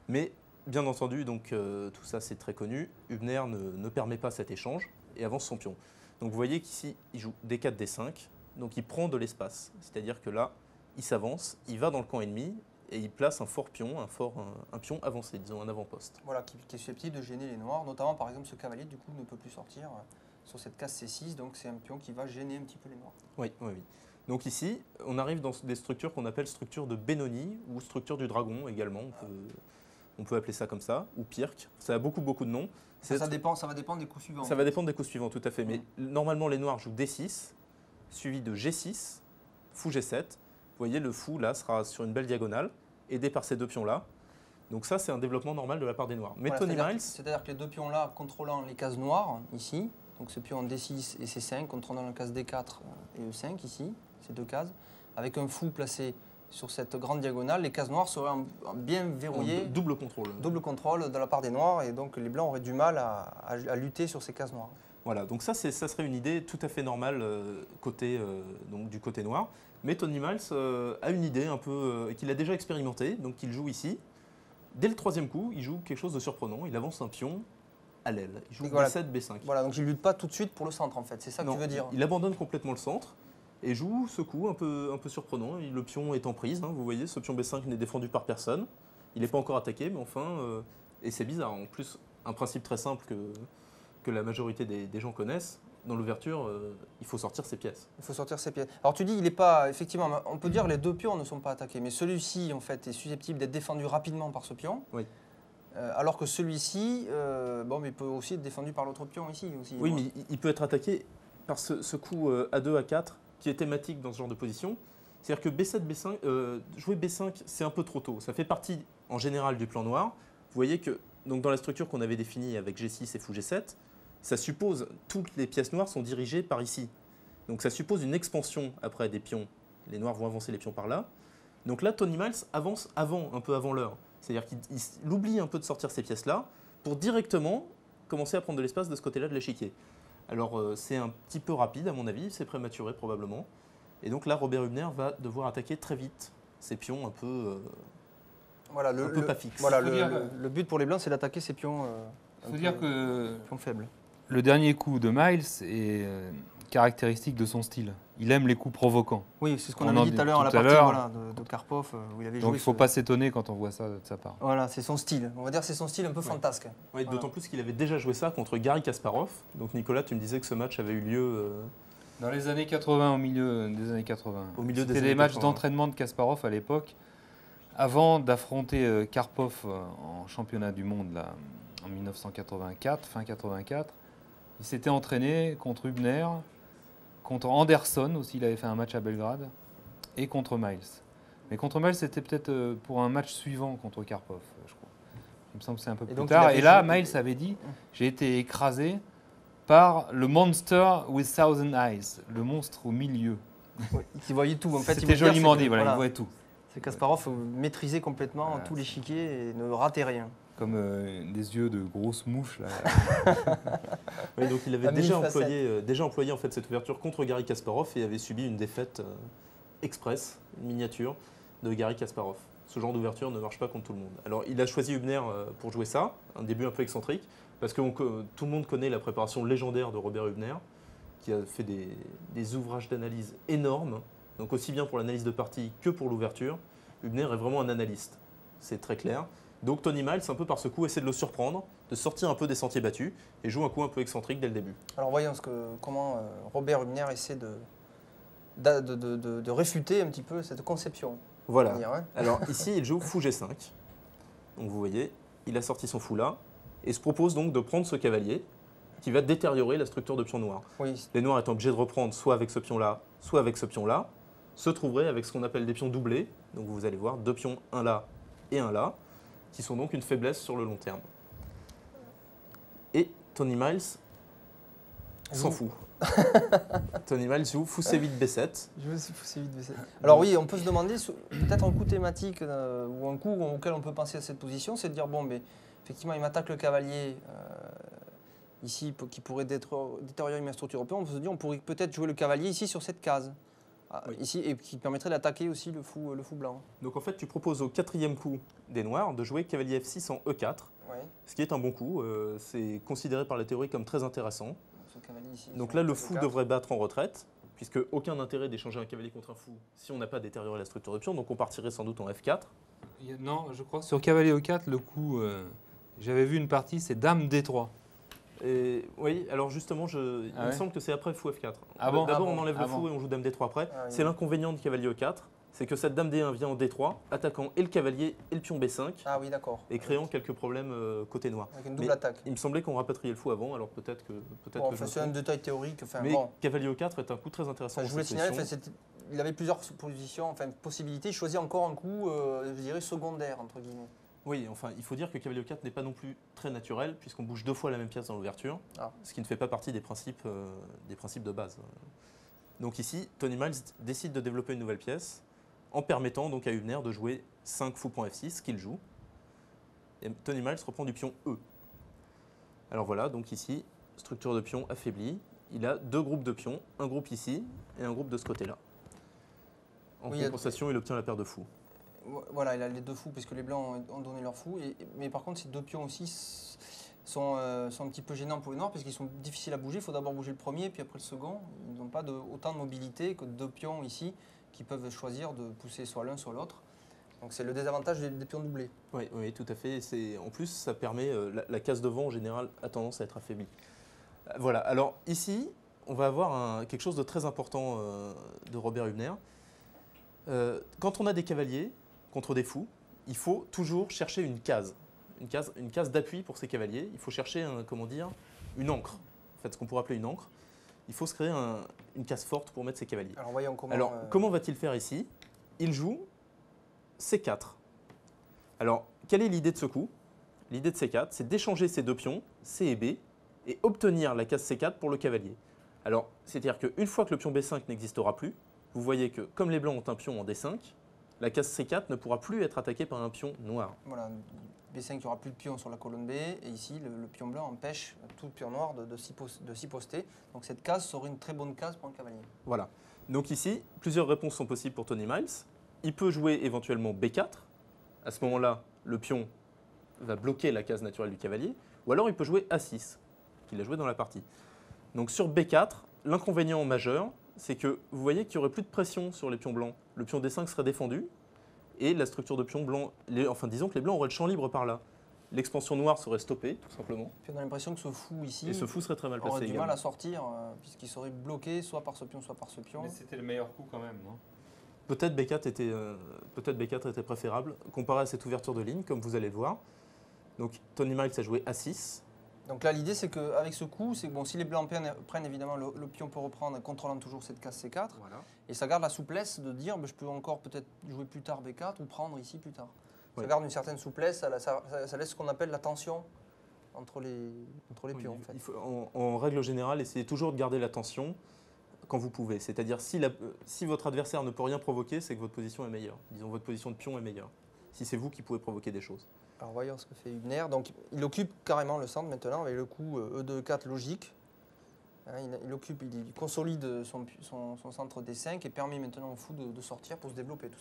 Mais bien entendu, donc, tout ça c'est très connu, Hübner ne permet pas cet échange et avance son pion. Donc vous voyez qu'ici, il joue D4, D5, donc il prend de l'espace. C'est-à-dire que là, il s'avance, il va dans le camp ennemi et il place un fort pion, un pion avancé, disons un avant-poste. Voilà, qui est susceptible de gêner les noirs, notamment par exemple ce cavalier du coup ne peut plus sortir sur cette case C6, donc c'est un pion qui va gêner un petit peu les noirs. Oui, oui, oui. Donc ici, on arrive dans des structures qu'on appelle structure de Benoni ou structure du dragon également, on peut appeler ça comme ça, ou Pirc, ça a beaucoup de noms. Ça va dépendre des coups suivants. Ça va dépendre des coups suivants, tout à fait, mais normalement les noirs jouent D6, suivi de G6, fou G7. Vous voyez, le fou là sera sur une belle diagonale, aidé par ces deux pions-là. Donc ça, c'est un développement normal de la part des noirs. Mais Voilà, Tony Miles, c'est-à-dire que les deux pions là contrôlant les cases noires, ici, donc ce pion D6 et C5 contrôlant la case D4 et E5 ici, ces deux cases, avec un fou placé sur cette grande diagonale, les cases noires seraient bien verrouillées, double contrôle. double contrôle de la part des noirs, et donc les blancs auraient du mal à lutter sur ces cases noires. Voilà, donc ça serait une idée tout à fait normale donc du côté noir. Mais Tony Miles a une idée un peu qu'il a déjà expérimentée, donc il joue ici. Dès le troisième coup, il joue quelque chose de surprenant, il avance un pion à l'aile. Il joue B7, B5. Voilà, donc il ne lutte pas tout de suite pour le centre en fait, c'est ça que Non, tu veux dire? Il abandonne complètement le centre et joue ce coup un peu surprenant. Le pion est en prise, hein, vous voyez, ce pion B5 n'est défendu par personne. Il n'est pas encore attaqué, mais enfin, et c'est bizarre. En plus, un principe très simple que que la majorité des gens connaissent, dans l'ouverture, il faut sortir ses pièces. Il faut sortir ses pièces. Alors tu dis, il n'est pas, effectivement, on peut dire que les deux pions ne sont pas attaqués, mais celui-ci, en fait, est susceptible d'être défendu rapidement par ce pion. Oui. Alors que celui-ci, bon, mais il peut aussi être défendu par l'autre pion ici. Aussi, Oui, mais il peut être attaqué par ce coup A2, A4, qui est thématique dans ce genre de position. C'est-à-dire que B7, B5, jouer B5, c'est un peu trop tôt. Ça fait partie, en général, du plan noir. Vous voyez que donc dans la structure qu'on avait définie avec G6 et fou G7, ça suppose toutes les pièces noires sont dirigées par ici. Donc ça suppose une expansion après des pions. Les noirs vont avancer les pions par là. Donc là, Tony Miles avance un peu avant l'heure. C'est-à-dire qu'il oublie un peu de sortir ces pièces-là pour directement commencer à prendre de l'espace de ce côté-là de l'échiquier. Alors c'est un petit peu rapide à mon avis, c'est prématuré probablement. Et donc là, Robert Hübner va devoir attaquer très vite ces pions un peu, voilà, un peu pas fixes. Voilà, le but pour les blancs, c'est d'attaquer ces pions, Il faut dire que pions faibles. le dernier coup de Miles est caractéristique de son style. Il aime les coups provoquants. Oui, c'est ce qu'on On avait en dit dit tout à l'heure à la tout à partie l'heure. voilà, de Karpov, où il avait joué. Donc il ne faut pas s'étonner quand on voit ça de sa part. Voilà, c'est son style. On va dire que c'est son style un peu fantasque. Ouais, Voilà. d'autant plus qu'il avait déjà joué ça contre Garry Kasparov. Donc Nicolas, tu me disais que ce match avait eu lieu Dans les années 80, au milieu des années 80. Au milieu des C'était années des matchs 80. d'entraînement de Kasparov à l'époque, avant d'affronter Karpov en championnat du monde là, en 1984, fin 84. Il s'était entraîné contre Hübner, contre Anderson aussi, il avait fait un match à Belgrade, et contre Miles. Mais contre Miles, c'était peut-être pour un match suivant contre Karpov, je crois. Il me semble que c'est un peu Et plus donc, tard. il avait Et là, joué- Miles avait dit « J'ai été écrasé par le monster with thousand eyes », le monstre au milieu. Oui, il voyait tout. En fait, C'était joliment dit, voilà, il voyait tout. C'est Kasparov maîtrisait complètement Voilà, tout c'est- l'échiquier et ne ratait rien. Comme des yeux de grosses mouches. Là. Oui, donc il avait À déjà mille facettes. employé en fait, cette ouverture contre Garry Kasparov et avait subi une défaite express, une miniature de Garry Kasparov. Ce genre d'ouverture ne marche pas contre tout le monde. Alors il a choisi Hübner pour jouer ça, un début un peu excentrique, parce que tout le monde connaît la préparation légendaire de Robert Hübner, qui a fait des ouvrages d'analyse énormes, donc aussi bien pour l'analyse de partie que pour l'ouverture. Hübner est vraiment un analyste, c'est très clair. Donc Tony Miles, un peu par ce coup, essaie de le surprendre, de sortir un peu des sentiers battus et joue un coup un peu excentrique dès le début. Alors voyons comment Robert Hübner essaie de réfuter un petit peu cette conception. Voilà. on va dire, hein. Alors ici, il joue fou G5. Donc vous voyez, il a sorti son fou là et se propose donc de prendre ce cavalier qui va détériorer la structure de pion noir. Oui, Les noirs étant obligés de reprendre soit avec ce pion-là, soit avec ce pion-là, se trouveraient avec ce qu'on appelle des pions doublés. Donc vous allez voir deux pions, un là et un là, qui sont donc une faiblesse sur le long terme. Et Tony Miles s'en fout. Tony Miles joue fou C8 B7. je me suis poussé vite. Mais alors oui, on peut se demander, peut-être un coup thématique ou un coup auquel on peut penser à cette position, c'est de dire, bon, mais effectivement, il m'attaque le cavalier ici, qui pourrait détériorer ma structure européenne. On peut se dire, on pourrait peut-être jouer le cavalier ici sur cette case. Oui. Ici, et qui permettrait d'attaquer aussi le fou blanc. Donc en fait, tu proposes au quatrième coup des noirs de jouer cavalier F6 en E4, Ouais. ce qui est un bon coup. C'est considéré par la théorie comme très intéressant. Ce cavalier ici, Donc sur là, le case fou 4. devrait battre en retraite, puisque aucun intérêt d'échanger un cavalier contre un fou si on n'a pas détérioré la structure de pion. Donc on partirait sans doute en F4. Non, je crois que sur cavalier E4, le coup, j'avais vu une partie, c'est dame D3. Et, oui, alors justement, il Ah me ouais semble que c'est après fou F4. Ah bon D'abord, Ah bon on enlève Ah le fou bon et on joue dame D3 après. Ah oui. C'est l'inconvénient du cavalier E4, c'est que cette dame D1 vient en D3, attaquant et le cavalier et le pion B5, Ah oui, d'accord. et créant quelques problèmes côté noir. Avec une double Mais attaque. Il me semblait qu'on rapatriait le fou avant, alors peut-être que Bon, je enfin, me c'est un trompe. détail théorique. Enfin, Mais bon. cavalier E4 est un coup très intéressant. Enfin, je dans voulais cette signaler, position. il avait plusieurs positions, enfin possibilités. Il choisit encore un coup, je dirais secondaire entre guillemets. Oui, enfin, il faut dire que cavalier E4 n'est pas non plus très naturel, puisqu'on bouge deux fois la même pièce dans l'ouverture, Ah. ce qui ne fait pas partie des principes de base. Donc ici, Tony Miles décide de développer une nouvelle pièce, en permettant donc à Hübner de jouer 5 fou point F6, qu'il joue. Et Tony Miles reprend du pion E. Alors voilà, donc ici, structure de pion affaiblie. Il a deux groupes de pions, un groupe ici et un groupe de ce côté-là. En Oui, compensation, il obtient la paire de fous. Voilà, il a les deux fous puisque les blancs ont donné leur fou. Mais par contre, ces deux pions aussi sont un petit peu gênants pour les noirs parce qu'ils sont difficiles à bouger. Il faut d'abord bouger le premier, puis après le second. Ils n'ont pas autant de mobilité que deux pions ici qui peuvent choisir de pousser soit l'un soit l'autre. Donc c'est le désavantage des pions doublés. Oui, oui, tout à fait. En plus, ça permet, la case devant en général a tendance à être affaiblie. Voilà, alors ici, on va avoir quelque chose de très important de Robert Hübner. Quand on a des cavaliers contre des fous, il faut toujours chercher une case d'appui pour ces cavaliers. Il faut chercher, comment dire, une ancre, en fait, ce qu'on pourrait appeler une ancre. Il faut se créer une case forte pour mettre ses cavaliers. Alors voyons comment. Alors, comment va-t-il faire ici? Il joue C4. Alors, quelle est l'idée de ce coup? L'idée de C4, c'est d'échanger ces deux pions, C et B, et obtenir la case C4 pour le cavalier. Alors, c'est-à-dire qu'une fois que le pion B5 n'existera plus, vous voyez que comme les blancs ont un pion en D5, la case C4 ne pourra plus être attaquée par un pion noir. Voilà, B5, il n'y aura plus de pion sur la colonne B, et ici, le pion blanc empêche tout le pion noir de s'y poster. Donc cette case serait une très bonne case pour un cavalier. Voilà. Donc ici, plusieurs réponses sont possibles pour Tony Miles. Il peut jouer éventuellement B4. À ce moment-là, le pion va bloquer la case naturelle du cavalier. Ou alors il peut jouer A6, qu'il a joué dans la partie. Donc sur B4, l'inconvénient majeur, c'est que vous voyez qu'il n'y aurait plus de pression sur les pions blancs. Le pion D5 serait défendu et la structure de pion blanc, enfin disons que les blancs auraient le champ libre par là. L'expansion noire serait stoppée, tout simplement. Puis on a l'impression que ce fou ici Et ce fou serait très mal placé aurait du également. mal à sortir, puisqu'il serait bloqué soit par ce pion, soit par ce pion. Mais c'était le meilleur coup quand même, non? Peut-être B4 était préférable, comparé à cette ouverture de ligne, comme vous allez le voir. Donc Tony Miles a joué A6. Donc là, l'idée, c'est qu'avec ce coup, c'est que bon, si les blancs prennent évidemment, le pion peut reprendre, contrôlant toujours cette case C4. Voilà. Et ça garde la souplesse de dire, je peux encore peut-être jouer plus tard B4 ou prendre ici plus tard. Ça Oui. garde une certaine souplesse, ça laisse ce qu'on appelle la tension entre les pions. En fait. Il faut, en règle générale, essayez toujours de garder la tension quand vous pouvez. C'est-à-dire, si votre adversaire ne peut rien provoquer, c'est que votre position est meilleure. Disons, votre position de pion est meilleure. Si c'est vous qui pouvez provoquer des choses. Alors voyons ce que fait Hübner. Donc il occupe carrément le centre maintenant avec le coup E2-4 logique. Hein, il consolide son centre D5 et permet maintenant au fou de sortir pour se développer.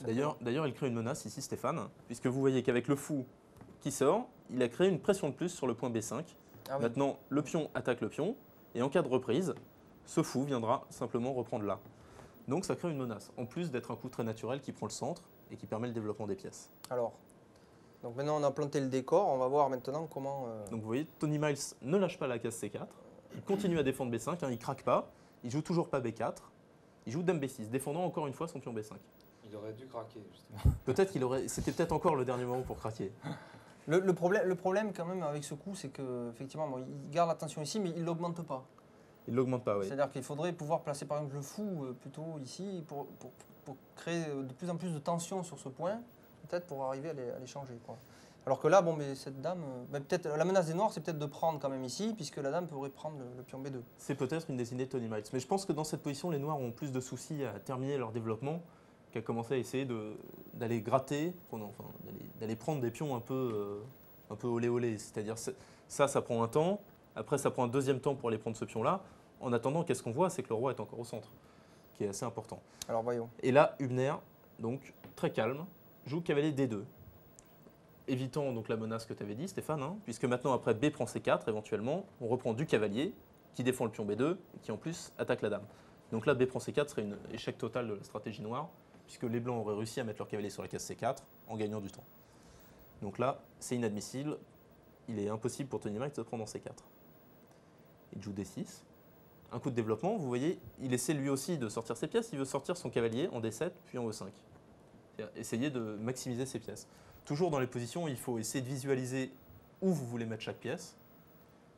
D'ailleurs, il crée une menace ici, Stéphane, puisque vous voyez qu'avec le fou qui sort, il a créé une pression de plus sur le point B5. Ah oui. Maintenant, le pion attaque le pion, et en cas de reprise, ce fou viendra simplement reprendre là. Donc ça crée une menace, en plus d'être un coup très naturel qui prend le centre et qui permet le développement des pièces. Alors, donc maintenant on a planté le décor, on va voir maintenant comment... Donc vous voyez, Tony Miles ne lâche pas la case C4, il continue à défendre B5, il ne craque pas, il joue toujours pas B4, il joue Dame B6, défendant encore une fois son pion B5. Il aurait dû craquer, justement. C'était peut-être encore le dernier moment pour craquer. Le problème quand même avec ce coup, c'est qu'effectivement, bon, il garde la tension ici, mais il ne l'augmente pas. Il ne l'augmente pas, oui. C'est-à-dire qu'il faudrait pouvoir placer par exemple le fou plutôt ici pour créer de plus en plus de tension sur ce point, peut-être pour arriver à les changer. Quoi. Alors que là, bon, mais cette dame, peut-être la menace des noirs, c'est peut-être de prendre quand même ici, puisque la dame pourrait prendre le pion B2. C'est peut-être une des idées de Tony Miles. Mais je pense que dans cette position, les noirs ont plus de soucis à terminer leur développement qu'à commencer à essayer d'aller gratter, d'aller prendre des pions un peu olé olé. C'est-à-dire ça prend un temps. Après, ça prend un deuxième temps pour aller prendre ce pion-là. En attendant, qu'est-ce qu'on voit? C'est que le roi est encore au centre, qui est assez important. Alors voyons. Et là, Hübner, donc très calme, joue cavalier D2. Évitant donc la menace que tu avais dit, Stéphane, hein, puisque maintenant, après B prend C4, éventuellement, on reprend du cavalier qui défend le pion B2 et qui en plus attaque la dame. Donc là, B prend C4 serait un échec total de la stratégie noire, puisque les blancs auraient réussi à mettre leur cavalier sur la case C4 en gagnant du temps. Donc là, c'est inadmissible. Il est impossible pour Tony Miles de prendre en C4. Il joue D6. Un coup de développement, vous voyez, il essaie lui aussi de sortir ses pièces. Il veut sortir son cavalier en D7 puis en E5. C'est-à-dire essayer de maximiser ses pièces. Toujours dans les positions, il faut essayer de visualiser où vous voulez mettre chaque pièce.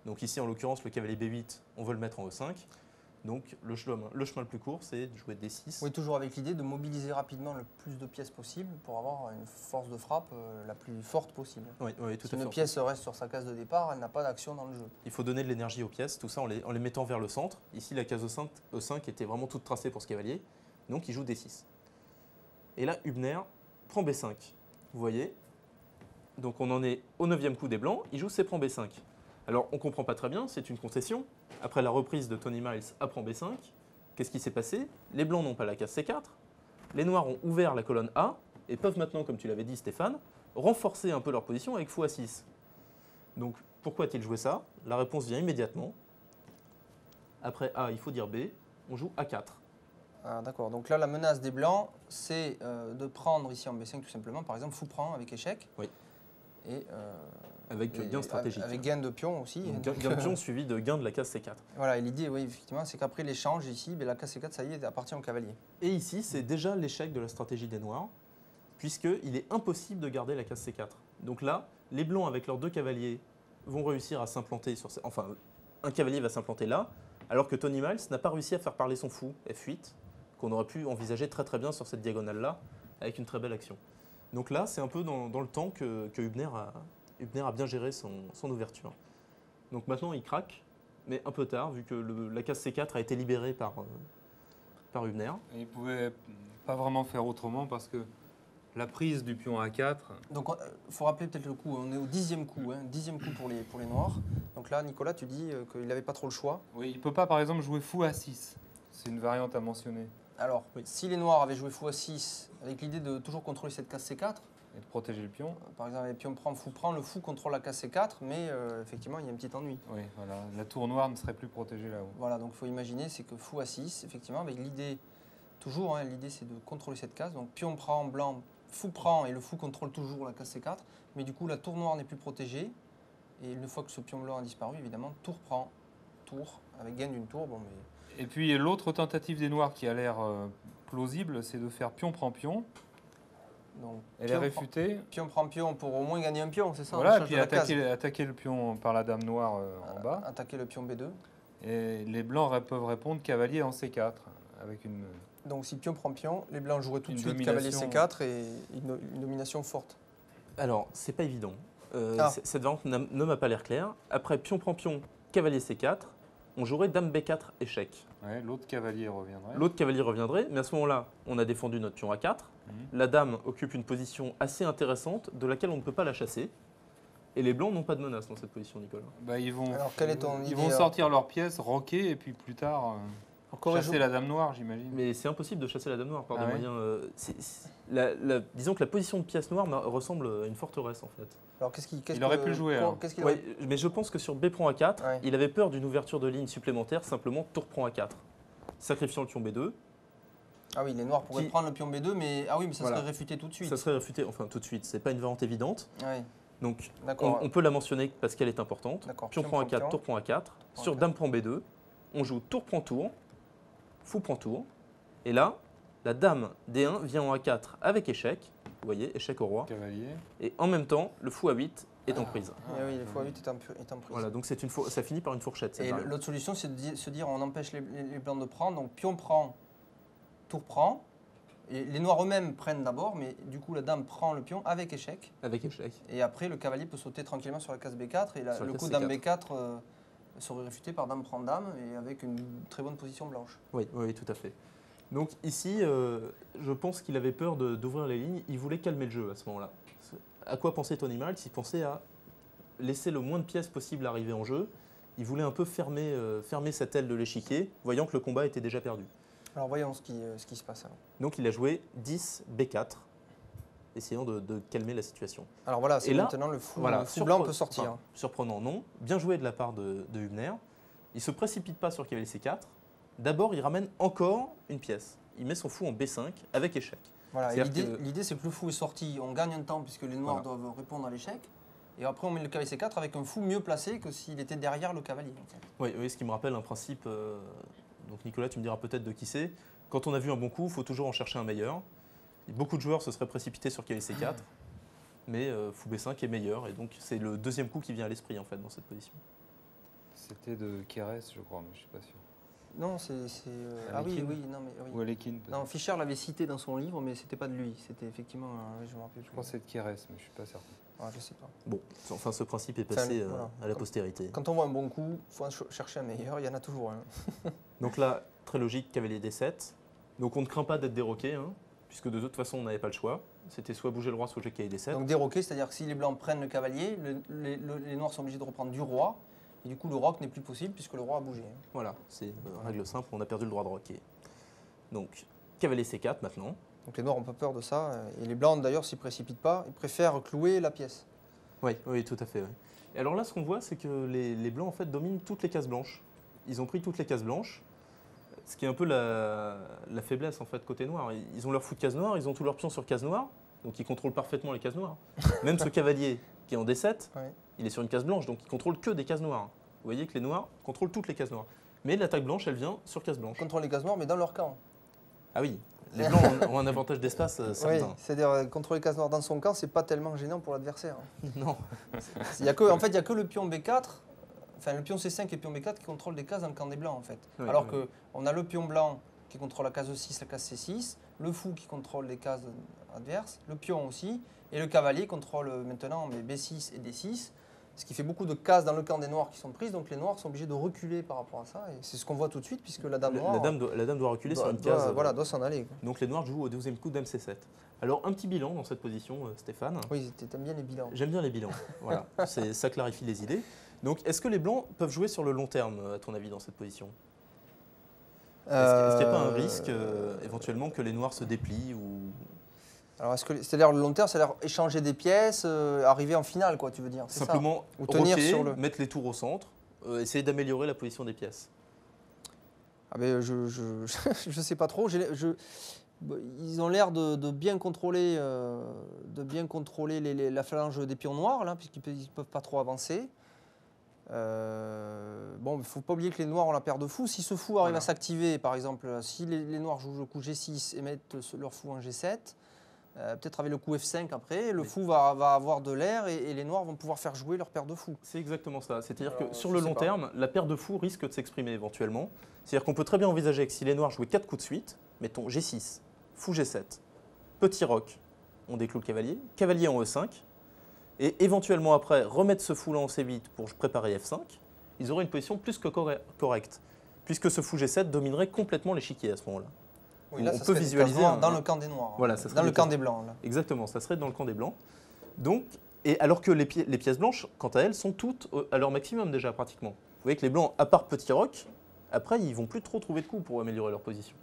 Donc ici, en l'occurrence, le cavalier B8, on veut le mettre en E5. Donc le chemin le plus court, c'est de jouer D6. Oui, toujours avec l'idée de mobiliser rapidement le plus de pièces possible pour avoir une force de frappe la plus forte possible. Oui, tout à fait. Si une pièce reste sur sa case de départ, elle n'a pas d'action dans le jeu. Il faut donner de l'énergie aux pièces, tout ça en les mettant vers le centre. Ici, la case E5 était vraiment toute tracée pour ce cavalier. Donc il joue D6. Et là, Hübner prend B5. Vous voyez? Donc on en est au 9e coup des blancs, il joue C prend B5. Alors on ne comprend pas très bien, c'est une concession. Après la reprise de Tony Miles A prend B5, qu'est-ce qui s'est passé? Les blancs n'ont pas la case C4, les noirs ont ouvert la colonne A et peuvent maintenant, comme tu l'avais dit Stéphane, renforcer un peu leur position avec fou A6. Donc pourquoi a-t-il joué ça? La réponse vient immédiatement. Après A, il faut dire B, on joue A4. Ah, d'accord, donc là la menace des blancs, c'est de prendre ici en B5 tout simplement, par exemple fou prend avec échec. Oui. Et Avec gain stratégique. Avec gain de pion aussi. Gain de pion suivi de gain de la case C4. Voilà, et l'idée, oui, effectivement, c'est qu'après l'échange, ici, la case C4, ça y est, appartient au cavalier. Et ici, c'est déjà l'échec de la stratégie des noirs, puisqu'il est impossible de garder la case C4. Donc là, les blancs, avec leurs 2 cavaliers, vont réussir à s'implanter sur... Enfin, un cavalier va s'implanter là, alors que Tony Miles n'a pas réussi à faire parler son fou, F8, qu'on aurait pu envisager très très bien sur cette diagonale-là, avec une très belle action. Donc là, c'est un peu dans le temps que Hübner a bien géré son ouverture. Donc maintenant, il craque, mais un peu tard, vu que la case C4 a été libérée par Hübner. Et il ne pouvait pas vraiment faire autrement parce que la prise du pion A4... Donc il faut rappeler peut-être le coup, on est au 10e coup, 10e coup pour les noirs. Donc là, Nicolas, tu dis qu'il n'avait pas trop le choix. Oui, il ne peut pas par exemple jouer fou A6. C'est une variante à mentionner. Alors, si les noirs avaient joué fou A6, avec l'idée de toujours contrôler cette case C4, Et de protéger le pion. par exemple, les pions prend, le fou contrôle la case C4, mais effectivement, il y a un petit ennui. Oui, voilà. La tour noire ne serait plus protégée là-haut. Voilà, donc il faut imaginer, c'est que fou A6, effectivement, avec l'idée, toujours, l'idée c'est de contrôler cette case. Donc pion prend, blanc, fou prend, et le fou contrôle toujours la case C4, mais du coup, la tour noire n'est plus protégée. Et une fois que ce pion blanc a disparu, évidemment, tour prend, tour, avec gain d'une tour, bon, mais... Et puis l'autre tentative des noirs qui a l'air plausible, c'est de faire pion prend pion. Donc, Elle est réfutée. Pion prend pion pour au moins gagner un pion, c'est ça? Voilà, on et change puis de la case. attaquer le pion par la dame noire en bas. Attaquer le pion B2. Et les blancs peuvent répondre cavalier en C4 avec une... Donc si pion prend pion, les blancs joueraient tout de Une suite domination. cavalier C4 et une domination forte. Alors, c'est pas évident. Ah. Cette variante ne m'a pas l'air claire. Après pion prend pion, cavalier C4, on jouerait dame B4 échec. Ouais, l'autre cavalier reviendrait. L'autre cavalier reviendrait, mais à ce moment-là, on a défendu notre pion A4. La dame occupe une position assez intéressante de laquelle on ne peut pas la chasser. Et les blancs n'ont pas de menace dans cette position, Nicolas. Bah, ils vont, Alors, quelle est ton ils idée, vont alors sortir leurs pièces, roquer, et puis plus tard Encore chasser la dame noire, j'imagine. Mais c'est impossible de chasser la dame noire par Ah des ouais moyens. Disons que la position de pièce noire ressemble à une forteresse en fait. Alors Il aurait pu le jouer, alors. Qu'est-ce qu'il Ouais, mais je pense que sur B prend A4, Ouais. il avait peur d'une ouverture de ligne supplémentaire, simplement tour prend A4, sacrifiant le pion B2. Ah oui, les noirs pourraient Qui- prendre le pion B2, mais ah oui, mais ça Voilà. serait réfuté tout de suite. Ça serait réfuté, enfin tout de suite, c'est pas une variante évidente. Ouais, Donc d'accord. on peut la mentionner parce qu'elle est importante. D'accord. Pion prend A4, tour prend A4. Sur A4. dame prend B2, on joue tour prend tour, fou prend tour. Et là, la dame D1 vient en A4 avec échec. Vous voyez, échec au roi. Cavalier. Et en même temps, le fou A8 est en prise. Eh oui, le x8 est en prise. Voilà, donc ça finit par une fourchette. cette Et variante. l'autre solution, c'est de se dire on empêche les blancs de prendre. Donc pion prend, tour prend. Et les noirs eux-mêmes prennent d'abord, mais du coup la dame prend le pion avec échec. Avec échec. Et après, le cavalier peut sauter tranquillement sur la case B4. Et Sur la le case coup C4. dame B4 serait réfuté par dame prend dame et avec une très bonne position blanche. Oui, oui, tout à fait. Donc ici, je pense qu'il avait peur d'ouvrir les lignes. Il voulait calmer le jeu à ce moment-là. À quoi pensait Tony Miles? Il pensait à laisser le moins de pièces possible arriver en jeu. Il voulait un peu fermer cette aile de l'échiquier, voyant que le combat était déjà perdu. Alors voyons ce qui se passe alors. Donc il a joué 10 B4, essayant de calmer la situation. Alors voilà, c'est Et là, maintenant le fou, Voilà, le fou blanc peut sortir. enfin, surprenant, non. Bien joué de la part de Hübner. Il ne se précipite pas sur cavalier C4. D'abord, il ramène encore une pièce. Il met son fou en B5 avec échec. Voilà, et C'est-à-dire l'idée c'est que le fou est sorti, on gagne un temps puisque les noirs Voilà. doivent répondre à l'échec. Et après on met le cavalier C4 avec un fou mieux placé que s'il était derrière le cavalier. En fait. Oui, oui, ce qui me rappelle un principe. Donc Nicolas, tu me diras peut-être de qui c'est. Quand on a vu un bon coup, il faut toujours en chercher un meilleur. Et beaucoup de joueurs se seraient précipités sur cavalier C4, mais fou B5 est meilleur. Et donc c'est le deuxième coup qui vient à l'esprit en fait dans cette position. C'était de Kérès, je crois, mais je suis pas sûr. Non, c'est ah oui, Alekhine. oui, non mais oui. Ou Alekhine, peut-être. Non, Fischer l'avait cité dans son livre, mais c'était pas de lui. C'était effectivement, je me rappelle. Je crois que c'est de Kérès, mais je suis pas certain. Ah, je sais pas. Bon, enfin ce principe est passé Voilà. à la postérité. Quand on voit un bon coup, il faut chercher un meilleur. Il y en a toujours un. Donc là, très logique, cavalier D7. Donc on ne craint pas d'être déroqué, hein, puisque de toute façon on n'avait pas le choix. C'était soit bouger le roi, soit jouer cavalier D7. Donc déroqué, c'est-à-dire que si les blancs prennent le cavalier, les noirs sont obligés de reprendre du roi. Et du coup, le roc n'est plus possible puisque le roi a bougé. Voilà, c'est une règle simple, on a perdu le droit de roquer. Donc cavalier C4 maintenant. Donc les noirs ont pas peur de ça. Et les blancs d'ailleurs s'y précipitent pas. Ils préfèrent clouer la pièce. Oui, oui, tout à fait. Oui. Et alors là, ce qu'on voit, c'est que les blancs en fait dominent toutes les cases blanches. Ils ont pris toutes les cases blanches, ce qui est un peu la faiblesse en fait côté noir. Ils ont leur fou de case noire, ils ont tous leurs pions sur case noire, donc ils contrôlent parfaitement les cases noires. Même ce cavalier qui est en D7, Ouais. il est sur une case blanche, donc il contrôle que des cases noires. Vous voyez que les noirs contrôlent toutes les cases noires. Mais l'attaque blanche, elle vient sur case blanche. Contrôle les cases noires, mais dans leur camp. Ah oui, les blancs ont un avantage d'espace Oui, certain. c'est-à-dire contrôler les cases noires dans son camp, c'est pas tellement gênant pour l'adversaire. Non. En fait, il n'y a que le pion B4, enfin le pion C5 et le pion B4 qui contrôlent des cases dans le camp des blancs en fait. Oui, Alors oui. qu'on a le pion blanc qui contrôle la case E6, la case C6, le fou qui contrôle les cases adverses, le pion aussi, et le cavalier contrôle maintenant mais B6 et D6, ce qui fait beaucoup de cases dans le camp des noirs qui sont prises, donc les noirs sont obligés de reculer par rapport à ça, et c'est ce qu'on voit tout de suite puisque la dame noire La dame doit reculer sur une case. doit s'en aller. Quoi. Donc les noirs jouent au 12e coup dame C7. Alors un petit bilan dans cette position, Stéphane. Oui, t'aimes bien les bilans. J'aime bien les bilans. Voilà, ça clarifie les idées. Donc est-ce que les blancs peuvent jouer sur le long terme, à ton avis, dans cette position? Est-ce qu'il n'y a pas un risque éventuellement que les noirs se déplient ou... Alors, c'est-à-dire le long terme, c'est-à-dire échanger des pièces, arriver en finale, quoi, tu veux dire c'est Simplement ça ou tenir roquer, sur le. mettre les tours au centre, essayer d'améliorer la position des pièces. Ah ben, je sais pas trop. Ils ont l'air de bien contrôler, la phalange des pions noirs, là, puisqu'ils ne peuvent pas trop avancer. Bon, il ne faut pas oublier que les noirs ont la paire de fous. Si ce fou arrive à s'activer, par exemple, si les noirs jouent le coup G6 et mettent leur fou en G7, peut-être avec le coup F5 après, le fou va avoir de l'air et les noirs vont pouvoir faire jouer leur paire de fous. C'est exactement ça. C'est-à-dire Alors, que sur le long terme, la paire de fous risque de s'exprimer éventuellement. C'est-à-dire qu'on peut très bien envisager que si les noirs jouaient 4 coups de suite, mettons G6, fou G7, petit roc, on décloue le cavalier, cavalier en E5, et éventuellement après remettre ce fou-là en C8 pour préparer F5, ils auraient une position plus que correcte, puisque ce fou G7 dominerait complètement l'échiquier à ce moment-là. Oui, là, On ça peut serait visualiser dans le camp des noirs, Voilà, ça serait dans le des camp cases- des blancs. Là. Exactement, ça serait dans le camp des blancs. Donc, et alors que les pièces blanches, quant à elles, sont toutes à leur maximum déjà pratiquement. Vous voyez que les blancs, à part petit roc, après ils vont plus trop trouver de coups pour améliorer leur position.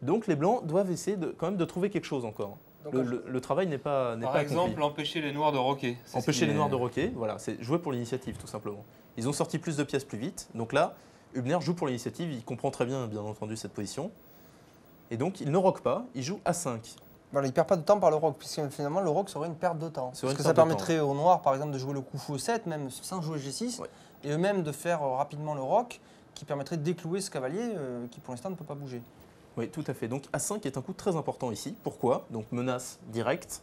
Donc les blancs doivent essayer quand même de trouver quelque chose encore. Donc, Le travail n'est pas Par accompli. exemple, empêcher les noirs de roquer. C'est ce Empêcher qui les est- noirs de roquer, voilà, c'est jouer pour l'initiative tout simplement. Ils ont sorti plus de pièces plus vite, donc là, Hübner joue pour l'initiative, il comprend très bien entendu cette position. Et donc il ne roque pas, il joue A5. Voilà, il ne perd pas de temps par le roc, puisque finalement le roc serait une perte de temps. Serait Parce une que ça perte de permettrait aux noirs, par exemple, de jouer le coup fou 7, même sans jouer G6, Ouais. et eux-mêmes de faire rapidement le roc, qui permettrait de déclouer ce cavalier qui pour l'instant ne peut pas bouger. Oui, tout à fait. Donc A5 est un coup très important ici. Pourquoi? Donc menace directe.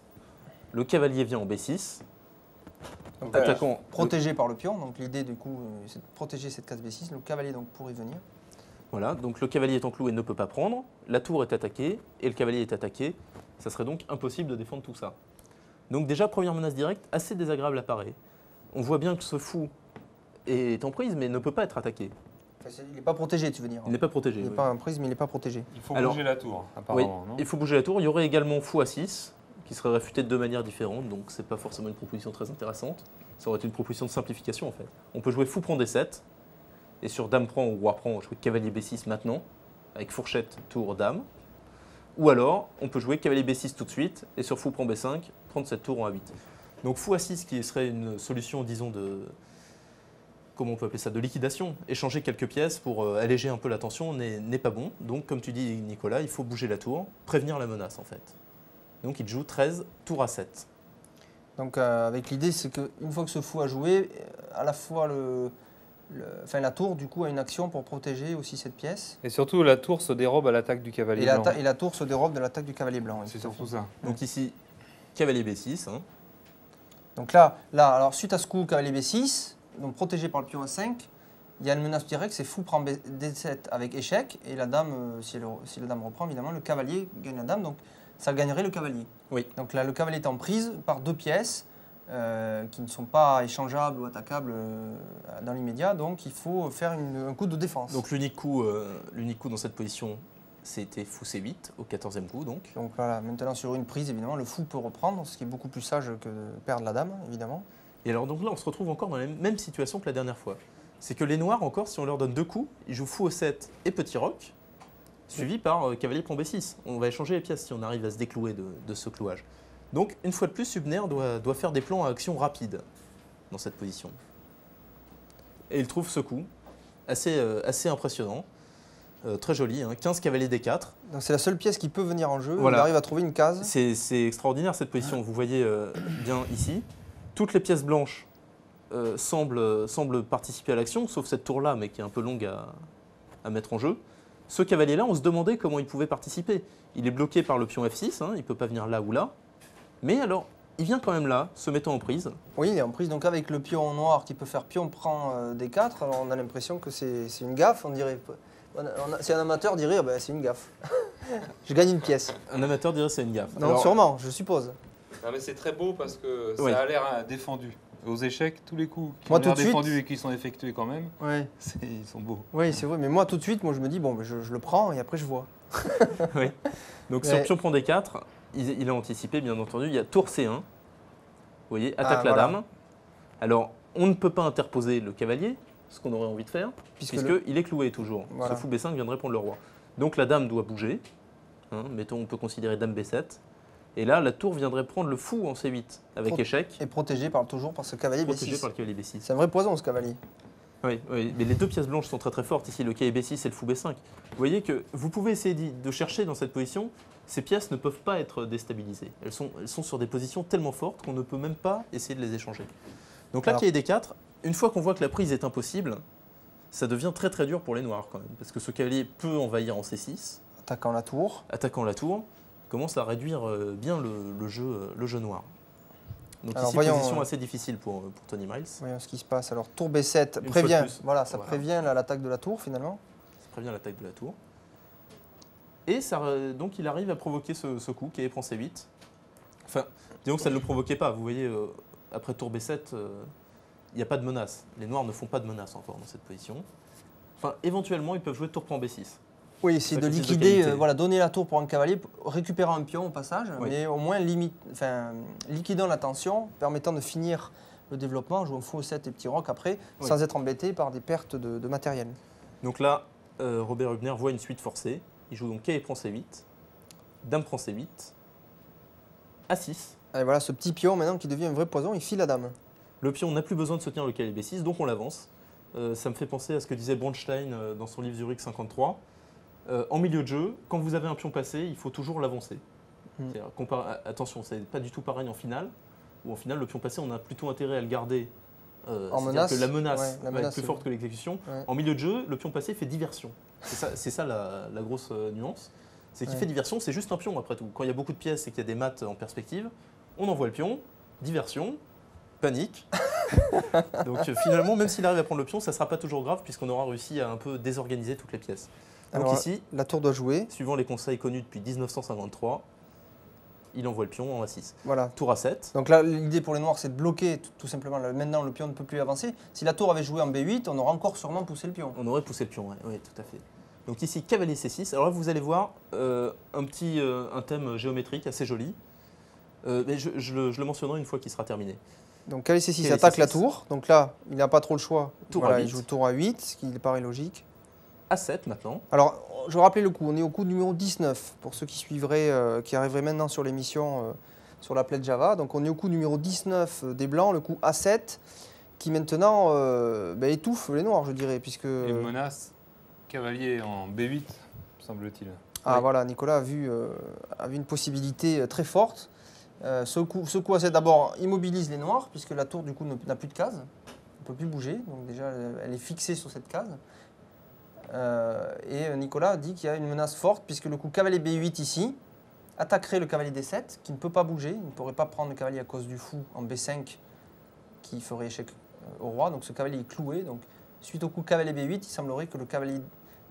Le cavalier vient en B6. Donc, Attaquant. protégé par le pion, donc l'idée du coup c'est de protéger cette case B6, le cavalier donc pour y venir. Voilà, donc le cavalier est en clou et ne peut pas prendre. La tour est attaquée et le cavalier est attaqué. Ça serait donc impossible de défendre tout ça. Donc déjà, première menace directe, assez désagréable à parer. On voit bien que ce fou est en prise mais ne peut pas être attaqué. Enfin, il n'est pas protégé, tu veux dire. Il n'est pas protégé. Il n'est oui. pas en prise, mais il n'est pas protégé. Il faut Alors- bouger la tour, Oui, apparemment. Non il faut bouger la tour. Il y aurait également fou A6 qui serait réfuté de deux manières différentes, donc c'est pas forcément une proposition très intéressante. Ça aurait été une proposition de simplification en fait. On peut jouer fou prend D7 et sur dame prend ou roi prend, jouer cavalier B6 maintenant avec fourchette tour dame. Ou alors on peut jouer cavalier B6 tout de suite et sur fou prend B5 prendre cette tour en A8. Donc fou A6 qui serait une solution disons de comment on peut appeler ça, de liquidation. Échanger quelques pièces pour alléger un peu la tension n'est pas bon. Donc, comme tu dis, Nicolas, il faut bouger la tour, prévenir la menace, en fait. Donc, il joue 13, tour à 7. Donc avec l'idée c'est qu'une fois que ce fou a joué, à la fois la tour du coup a une action pour protéger aussi cette pièce. Et surtout, la tour se dérobe à l'attaque du cavalier blanc. Et la tour se dérobe de l'attaque du cavalier blanc. oui, C'est tout à surtout fait. ça. Donc, ici, cavalier B6. Hein. Donc là, alors suite à ce coup cavalier B6, donc protégé par le pion A5, il y a une menace directe, c'est fou prend D7 avec échec, et la dame, si la dame reprend évidemment, le cavalier gagne la dame, donc ça gagnerait le cavalier. Oui. Donc là, le cavalier est en prise par deux pièces qui ne sont pas échangeables ou attaquables dans l'immédiat, donc il faut faire un coup de défense. Donc, l'unique coup dans cette position, c'était fou C8 au 14e coup. Donc Voilà, maintenant sur une prise, évidemment, le fou peut reprendre, ce qui est beaucoup plus sage que de perdre la dame, évidemment. Et alors, donc là, on se retrouve encore dans la même situation que la dernière fois. C'est que les noirs, encore, si on leur donne deux coups, ils jouent fou E7 et petit roc, suivi par cavalier prend B6. On va échanger les pièces si on arrive à se déclouer de ce clouage. Donc, une fois de plus, Hübner doit faire des plans à action rapide dans cette position. Et il trouve ce coup assez impressionnant, très joli, hein, 15 cavaliers D4. Donc c'est la seule pièce qui peut venir en jeu, Voilà. il arrive à trouver une case. C'est extraordinaire cette position, vous voyez bien ici. Toutes les pièces blanches semblent participer à l'action, sauf cette tour-là, mais qui est un peu longue à mettre en jeu. Ce cavalier-là, on se demandait comment il pouvait participer. Il est bloqué par le pion F6, hein, il ne peut pas venir là ou là. Mais alors, il vient quand même là, se mettant en prise. Oui, il est en prise. Donc avec le pion noir qui peut faire pion prend D4, alors on a l'impression que c'est une gaffe. On dirait, si un amateur dirait, ah ben, c'est une gaffe. Je gagne une pièce. Un amateur dirait c'est une gaffe. Non, sûrement, je suppose. Non, mais c'est très beau parce que Oui. ça a l'air défendu. Aux échecs, tous les coups qui Moi, ont tout l'air de suite- défendus et qui sont effectués quand même, Oui, ils sont beaux. oui c'est vrai. Mais moi, tout de suite, moi, je me dis, bon, ben, je le prends et après, je vois. Oui. Donc sur pion prend D4, il a anticipé, bien entendu. Il y a tour C1. Vous voyez, attaque la voilà. dame. Alors, on ne peut pas interposer le cavalier, ce qu'on aurait envie de faire, puisqu'il est cloué toujours. Voilà. Ce fou B5 viendrait prendre le roi. Donc la dame doit bouger. Hein, mettons, on peut considérer dame B7. Et là, la tour viendrait prendre le fou en C8 avec échec, Et protégé toujours par ce cavalier protégé B6. par le cavalier B6. C'est un vrai poison, ce cavalier. Oui, mais les deux pièces blanches sont très très fortes ici, le cavalier B6 et le fou B5. Vous voyez que vous pouvez essayer de chercher dans cette position, ces pièces ne peuvent pas être déstabilisées. Elles sont sur des positions tellement fortes qu'on ne peut même pas essayer de les échanger. Donc là, Alors- cavalier D4, une fois qu'on voit que la prise est impossible, ça devient très très dur pour les noirs quand même, parce que ce cavalier peut envahir en C6, Attaquant la tour. attaquant la tour, commence à réduire bien le jeu noir. Donc Alors, ici, voyons, position assez difficile pour Tony Miles. Voyons ce qui se passe. Alors, tour B7 Une prévient. fois de plus. Voilà, ça Voilà. prévient l'attaque de la tour, finalement. Ça prévient l'attaque de la tour. Et donc il arrive à provoquer ce coup qui est prend C8. Enfin, disons que ça ne le provoquait pas. Vous voyez, après tour B7, il n'y a pas de menace. Les noirs ne font pas de menace encore dans cette position. Enfin, éventuellement, ils peuvent jouer tour prend B6. Oui, c'est de Sacrifice de liquider, qualité. voilà, donner la tour pour un cavalier, récupérer un pion au passage, Oui. mais au moins liquidant la tension, permettant de finir le développement, jouer un fou 7 et petit roc après, Oui. sans être embêté par des pertes de matériel. Donc là, Robert Hübner voit une suite forcée. Il joue donc cavalier prend C8, dame prend C8, A6. Et voilà, ce petit pion maintenant qui devient un vrai poison, il file la dame. Le pion n'a plus besoin de soutenir le cavalier B6, donc on l'avance. Ça me fait penser à ce que disait Bronstein dans son livre Zurich 53. En milieu de jeu, quand vous avez un pion passé, il faut toujours l'avancer. C'est-à-dire, attention, c'est pas du tout pareil en finale, où en finale, le pion passé, on a plutôt intérêt à le garder. En C'est-à-dire menace, que la menace ouais, la va menace, être plus c'est forte que l'exécution. Ouais. En milieu de jeu, le pion passé fait diversion. C'est ça la grosse nuance. C'est qu'il Ouais. fait diversion, c'est juste un pion après tout. Quand il y a beaucoup de pièces et qu'il y a des maths en perspective, on envoie le pion, diversion, panique. Donc finalement, même s'il arrive à prendre le pion, ça ne sera pas toujours grave puisqu'on aura réussi à un peu désorganiser toutes les pièces. Donc Alors, ici, la tour doit jouer. suivant les conseils connus depuis 1953, il envoie le pion en A6. Voilà. Tour A7. Donc là, l'idée pour les noirs, c'est de bloquer tout simplement. Maintenant, le pion ne peut plus avancer. Si la tour avait joué en B8, on aurait encore sûrement poussé le pion. On aurait poussé le pion, oui, tout à fait. Donc ici, cavalier C6. Alors là, vous allez voir un thème géométrique assez joli. Mais je le mentionnerai une fois qu'il sera terminé. Donc cavalier C6 Cavalier attaque C6. la tour. Donc là, il n'a pas trop le choix. Tour Voilà, A8. il joue tour A8, ce qui paraît logique. A7 maintenant. Alors, je rappelais le coup. On est au coup numéro 19, pour ceux qui suivraient, qui arriveraient maintenant sur l'émission sur la plaide Java. Donc on est au coup numéro 19 des Blancs, le coup A7, qui maintenant étouffe les Noirs, je dirais, puisque... Et menace cavalier en B8, semble-t-il. Ah Oui. voilà, Nicolas a vu une possibilité très forte. Ce coup A7 d'abord immobilise les Noirs, puisque la tour du coup n'a plus de case, ne peut plus bouger, donc déjà elle est fixée sur cette case. Et Nicolas dit qu'il y a une menace forte, puisque le coup cavalier B8 ici attaquerait le cavalier D7, qui ne peut pas bouger, il ne pourrait pas prendre le cavalier à cause du fou en B5, qui ferait échec au roi, donc ce cavalier est cloué. Donc, suite au coup cavalier B8, il semblerait que le cavalier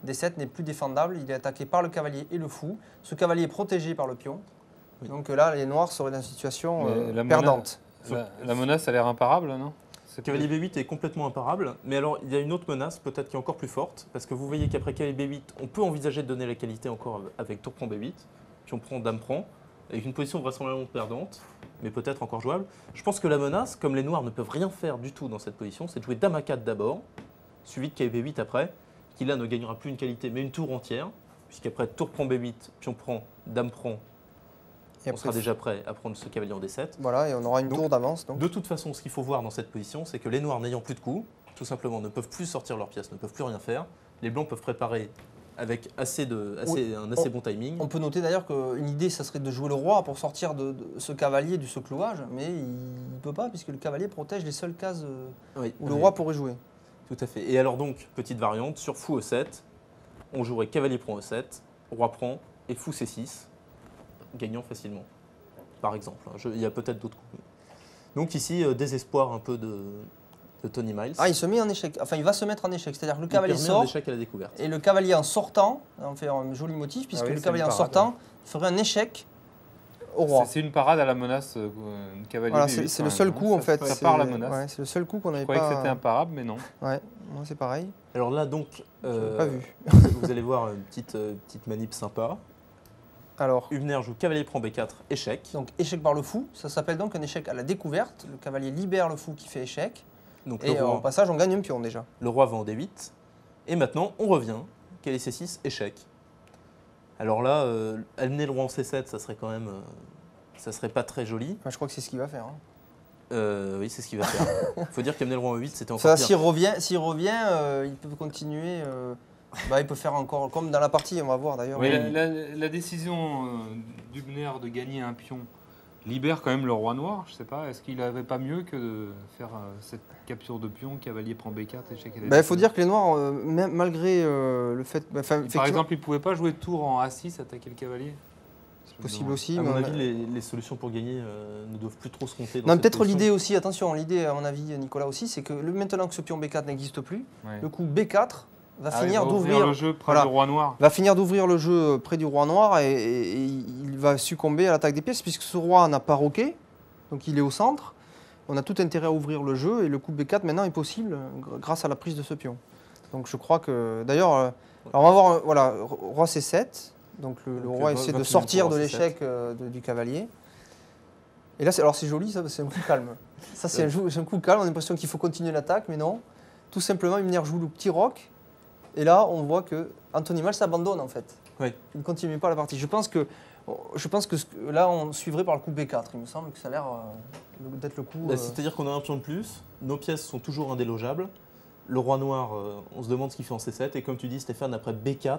D7 n'est plus défendable, il est attaqué par le cavalier et le fou. Ce cavalier est protégé par le pion. Oui. Donc là, les noirs seraient dans une situation Mais la perdante. La menace a l'air imparable, non? Cavalier B8 est complètement imparable, mais alors il y a une autre menace, peut-être qui est encore plus forte, parce que vous voyez qu'après cavalier B8, on peut envisager de donner la qualité encore avec tour prend B8, puis on prend dame prend, avec une position vraisemblablement perdante, mais peut-être encore jouable. Je pense que la menace, comme les noirs ne peuvent rien faire du tout dans cette position, c'est de jouer dame A4 d'abord, suivi de cavalier B8 après, qui là ne gagnera plus une qualité, mais une tour entière, puisqu'après tour prend B8, pion prend, dame prend, Et on après, sera déjà prêt à prendre ce cavalier en D7. Voilà, et on aura une Donc, tour d'avance. Donc. De toute façon, ce qu'il faut voir dans cette position, c'est que les noirs n'ayant plus de coups, tout simplement ne peuvent plus sortir leurs pièces, ne peuvent plus rien faire. Les blancs peuvent préparer avec un assez bon timing. On peut noter d'ailleurs qu'une idée, ça serait de jouer le roi pour sortir de ce cavalier du seclouage, mais il ne peut pas puisque le cavalier protège les seules cases où le roi pourrait jouer. Tout à fait. Et alors donc, petite variante, sur fou E7, on jouerait cavalier prend E7, roi prend et fou C6, gagnant facilement, par exemple. Il y a peut-être d'autres coups. Donc ici, désespoir un peu de Tony Miles. Ah, il se met en échec, enfin il va se mettre en échec, c'est-à-dire que le cavalier permet sort, un échec à la découverte. et le cavalier en sortant, on fait un joli motif, puisque oui, le c'est cavalier une en parade. sortant ferait un échec au roi. C'est une parade à la menace cavalier Voilà, B8, c'est quand le seul même, coup hein. en fait. Ça part la menace. Ouais, c'est le seul coup qu'on Je n'avait croyais pas. que c'était imparable, mais non. Ouais, moi c'est pareil. Alors là, donc, J'avais pas vu. vous allez voir une petite manip sympa. Alors, Hübner joue cavalier prend B4, échec. donc échec par le fou, ça s'appelle donc un échec à la découverte. Le cavalier libère le fou qui fait échec. Donc Et au passage, on gagne un pion déjà. le roi va en D8. Et maintenant, on revient. Cavalier C6, échec. Alors là, amener le roi en C7, ça serait quand même... ça serait pas très joli. Enfin, je crois que c'est ce qu'il va faire. Oui, c'est ce qu'il va faire. Il faut dire qu'amener le roi en E8, c'était encore Ça, pire. s'il revient, il peut continuer. Il peut faire encore, comme dans la partie, on va voir d'ailleurs. Oui, la décision d'Hübner de gagner un pion libère quand même le roi noir. Je sais pas, est-ce qu'il n'avait pas mieux que de faire cette capture de pion, cavalier prend B4, échec à la Il faut dire que les noirs, même malgré le fait. Par exemple, il ne pouvait pas jouer tour en A6, attaquer le cavalier. c'est possible aussi. À mais mon on a- avis, les solutions pour gagner ne doivent plus trop se compter. dans Non, cette peut-être position. l'idée aussi, attention, l'idée à mon avis, Nicolas aussi, c'est que maintenant que ce pion B4 n'existe plus, Ouais. le coup B4 va Ah, finir il va ouvrir d'ouvrir le jeu près voilà. du roi noir. va finir d'ouvrir le jeu près du roi noir et il va succomber à l'attaque des pièces puisque ce roi n'a pas roqué, donc il est au centre. On a tout intérêt à ouvrir le jeu et le coup B4 maintenant est possible grâce à la prise de ce pion. Donc je crois que d'ailleurs, alors on va voir voilà roi C7, donc le Donc, roi va- essaie va de finir sortir pour de roi l'échec du cavalier. Et là c'est joli, ça c'est un coup calme. Ça c'est un coup calme, on a l'impression qu'il faut continuer l'attaque, mais non. Tout simplement, Hübner joue le petit roc. Et là, on voit que Anthony Mal s'abandonne en fait. Oui. Il ne continue pas la partie. Je pense que là, on suivrait par le coup B4. Il me semble que ça a l'air d'être le coup. C'est-à-dire qu'on a un pion de plus, nos pièces sont toujours indélogeables. Le roi noir, on se demande ce qu'il fait en C7. Et comme tu dis, Stéphane, après B4,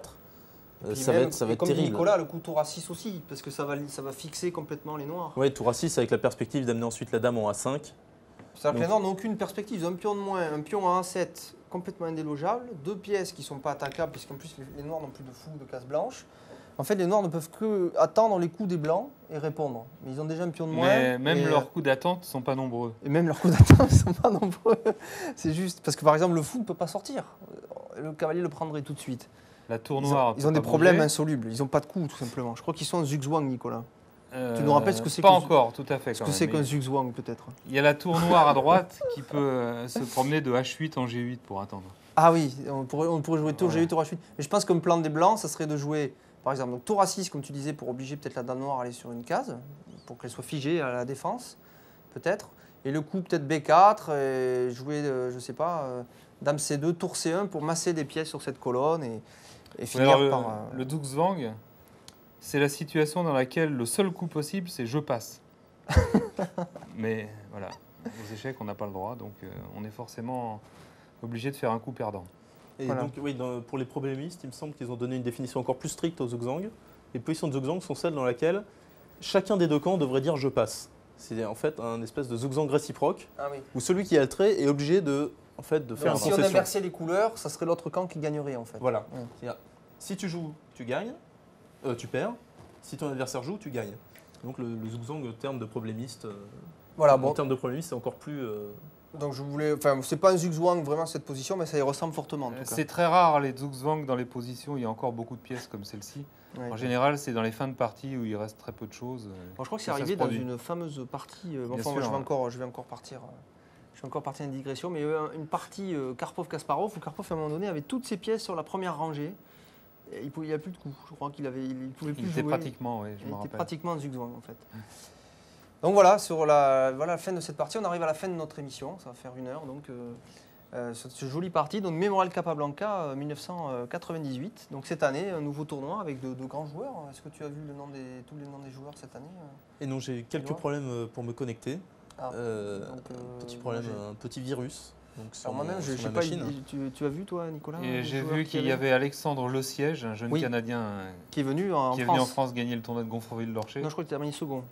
puis ça même, va et être comme dit terrible. Nicolas, le coup tour A6 aussi, parce que ça va fixer complètement les noirs. Oui, tour A6 avec la perspective d'amener ensuite la dame en A5. C'est-à-dire que les Donc- noirs n'ont aucune perspective. Ils ont un pion de moins, un pion à A7 complètement indélogeable, deux pièces qui ne sont pas attaquables, puisqu'en plus les noirs n'ont plus de fou, de cases blanches. En fait, les noirs ne peuvent que attendre les coups des blancs et répondre. Mais ils ont déjà un pion de moins. Mais même et, leurs coups d'attente ne sont pas nombreux. Et même leurs coups d'attente ne sont pas nombreux. C'est juste. Parce que par exemple, le fou ne peut pas sortir. Le cavalier le prendrait tout de suite. La tour Ils ont, noire. ils peut ont des pas problèmes bouger. insolubles. Ils n'ont pas de coups, tout simplement. Je crois qu'ils sont en zugzwang, Nicolas. Tu nous rappelles ce que c'est Pas que- encore, tout à fait. Ce quand que même, c'est mais qu'un zugzwang, peut-être. Il y a la tour noire à droite qui peut se promener de H8 en G8 pour attendre. Ah oui, on pourrait jouer tour Voilà. G8, tour H8. Mais je pense qu'un plan des blancs, ça serait de jouer, par exemple, donc tour A6, comme tu disais, pour obliger peut-être la dame noire à aller sur une case, pour qu'elle soit figée à la défense, peut-être. Et le coup, peut-être B4, et jouer, je sais pas, dame C2, tour C1, pour masser des pièces sur cette colonne et Oui, finir alors, par... le Zugzwang, c'est la situation dans laquelle le seul coup possible, c'est je passe. Mais voilà, aux échecs, on n'a pas le droit, donc on est forcément obligé de faire un coup perdant. Et Voilà. donc, oui, pour les problémistes, il me semble qu'ils ont donné une définition encore plus stricte aux zugzwang. Les positions de zugzwang sont celles dans lesquelles chacun des deux camps devrait dire je passe. C'est en fait un espèce de zugzwang réciproque Ah oui. où celui qui a le trait est obligé de faire Donc, une si on concession. inversait les couleurs, ça serait l'autre camp qui gagnerait, en fait. Voilà. Ouais. C'est-à-dire, si tu joues, tu gagnes, tu perds. Si ton adversaire joue, tu gagnes. Donc le zugzwang, en termes de problémiste, Voilà, en bon. termes de problémiste, c'est encore plus. Donc je voulais... Enfin, c'est pas un zugzwang vraiment cette position, mais ça y ressemble fortement, en tout cas. C'est très rare les Zugzwang dans les positions où il y a encore beaucoup de pièces comme celle-ci. Ouais. En général, c'est dans les fins de partie où il reste très peu de choses. Bon, je crois que c'est Ça se arrivé dans produit. une fameuse partie. Bien Enfin, sûr, moi, je vais ouais. encore partir. Je vais encore partir en digression, mais il y a eu une partie Karpov-Kasparov où Karpov, à un moment donné, avait toutes ses pièces sur la première rangée. Et il n'y a plus de coups. Je crois qu'il pouvait plus Il était jouer. pratiquement, oui, je Il me était rappelle. pratiquement en zugzwang, en fait. Donc voilà, sur la fin de cette partie, on arrive à la fin de notre émission. Ça va faire 1 heure, donc ce joli parti. Donc Memorial Capablanca 1998. Donc cette année, un nouveau tournoi avec de grands joueurs. Est-ce que tu as vu tous les noms des joueurs cette année Et non, j'ai quelques vois problèmes pour me connecter. Ah, donc, Petit problème, j'ai- un petit virus. Donc, Alors moi-même, je sur sais la pas, machine. tu as vu toi, Nicolas? Et le j'ai joueur vu qui qu'il y avait Alexandre Losiège, un jeune Oui. Canadien qui est venu en qui est France. venu en France gagner le tournoi de Gonfreville-Lorcher. Non, je crois qu'il a terminé second.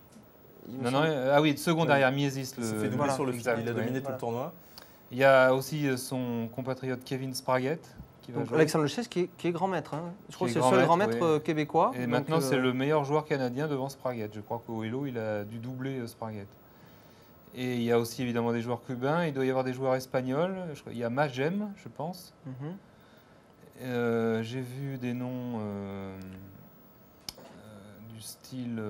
Il me Non, non, semble. ah oui, second Ouais. derrière Miesis. Il s'est fait doubler Voilà, sur le exact, final, il a ouais. dominé tout Voilà. le tournoi. Il y a aussi son compatriote Kevin Spraguet qui va Donc, jouer. Alexandre Lechesse qui est grand maître. Hein. Je crois que Qui c'est est le seul grand grand maître maître, oui. québécois. Et Donc, maintenant, c'est le meilleur joueur canadien devant Spraguet. Je crois qu'au Hello, il a dû doubler Spraguet. Et il y a aussi évidemment des joueurs cubains. Il doit y avoir des joueurs espagnols. Il y a Magem, je pense. Mhm. J'ai vu des noms du style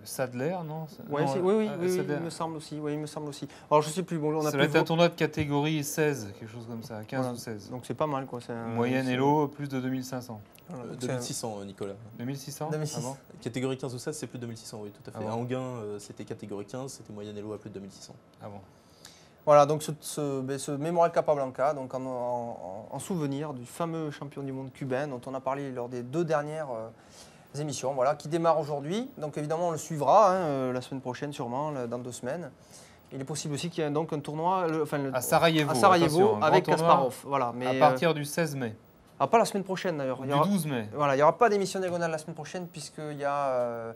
Sadler, non? Ouais, Non, oui, Sadler. il me semble aussi. Oui, il me semble aussi. Alors, je sais plus. Bon, on a Ça plus va être de un tournoi de catégorie 16, quelque chose comme ça, 15 Voilà. ou 16. Donc, c'est pas mal, quoi. C'est Moyenne c'est- Hello, plus de 2500. voilà, donc 2600, Nicolas. 2600 2600. Ah bon Catégorie 15 ou 16, c'est plus de 2600, oui, tout à fait. Ah bon. À Anguin, c'était catégorie 15, c'était moyenne Elo à plus de 2600. Ah bon. Voilà, donc ce mémorial Capablanca, donc en souvenir du fameux champion du monde cubain dont on a parlé lors des 2 dernières émissions, voilà, qui démarre aujourd'hui. Donc évidemment, on le suivra la semaine prochaine, sûrement, dans 2 semaines. Il est possible aussi qu'il y ait donc un tournoi À Sarajevo, Sarajevo attention, un avec grand tournoi Kasparov. Voilà, mais à partir du 16 mai, pas la semaine prochaine d'ailleurs. du 12 mai. Voilà, il n'y aura pas d'émission diagonale la semaine prochaine puisqu'il y a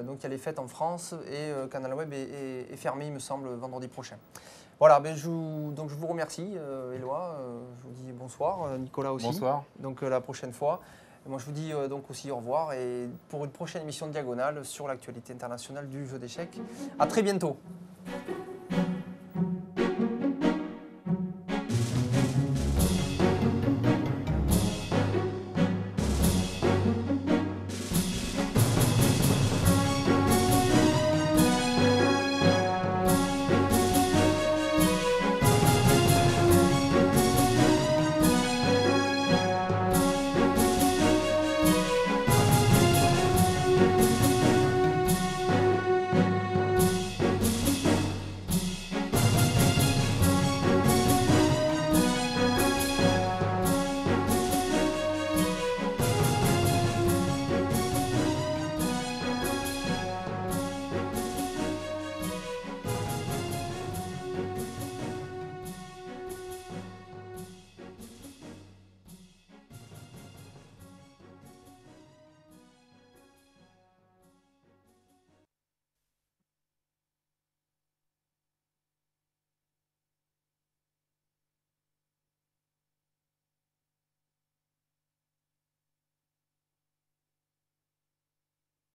donc il y a les fêtes en France et Canal Web est fermé, il me semble, vendredi prochain. Voilà, je vous remercie, Éloi. Je vous dis bonsoir, Nicolas aussi. Bonsoir. Donc la prochaine fois. Et moi, je vous dis donc aussi au revoir et pour une prochaine émission de Diagonale sur l'actualité internationale du jeu d'échecs. À très bientôt.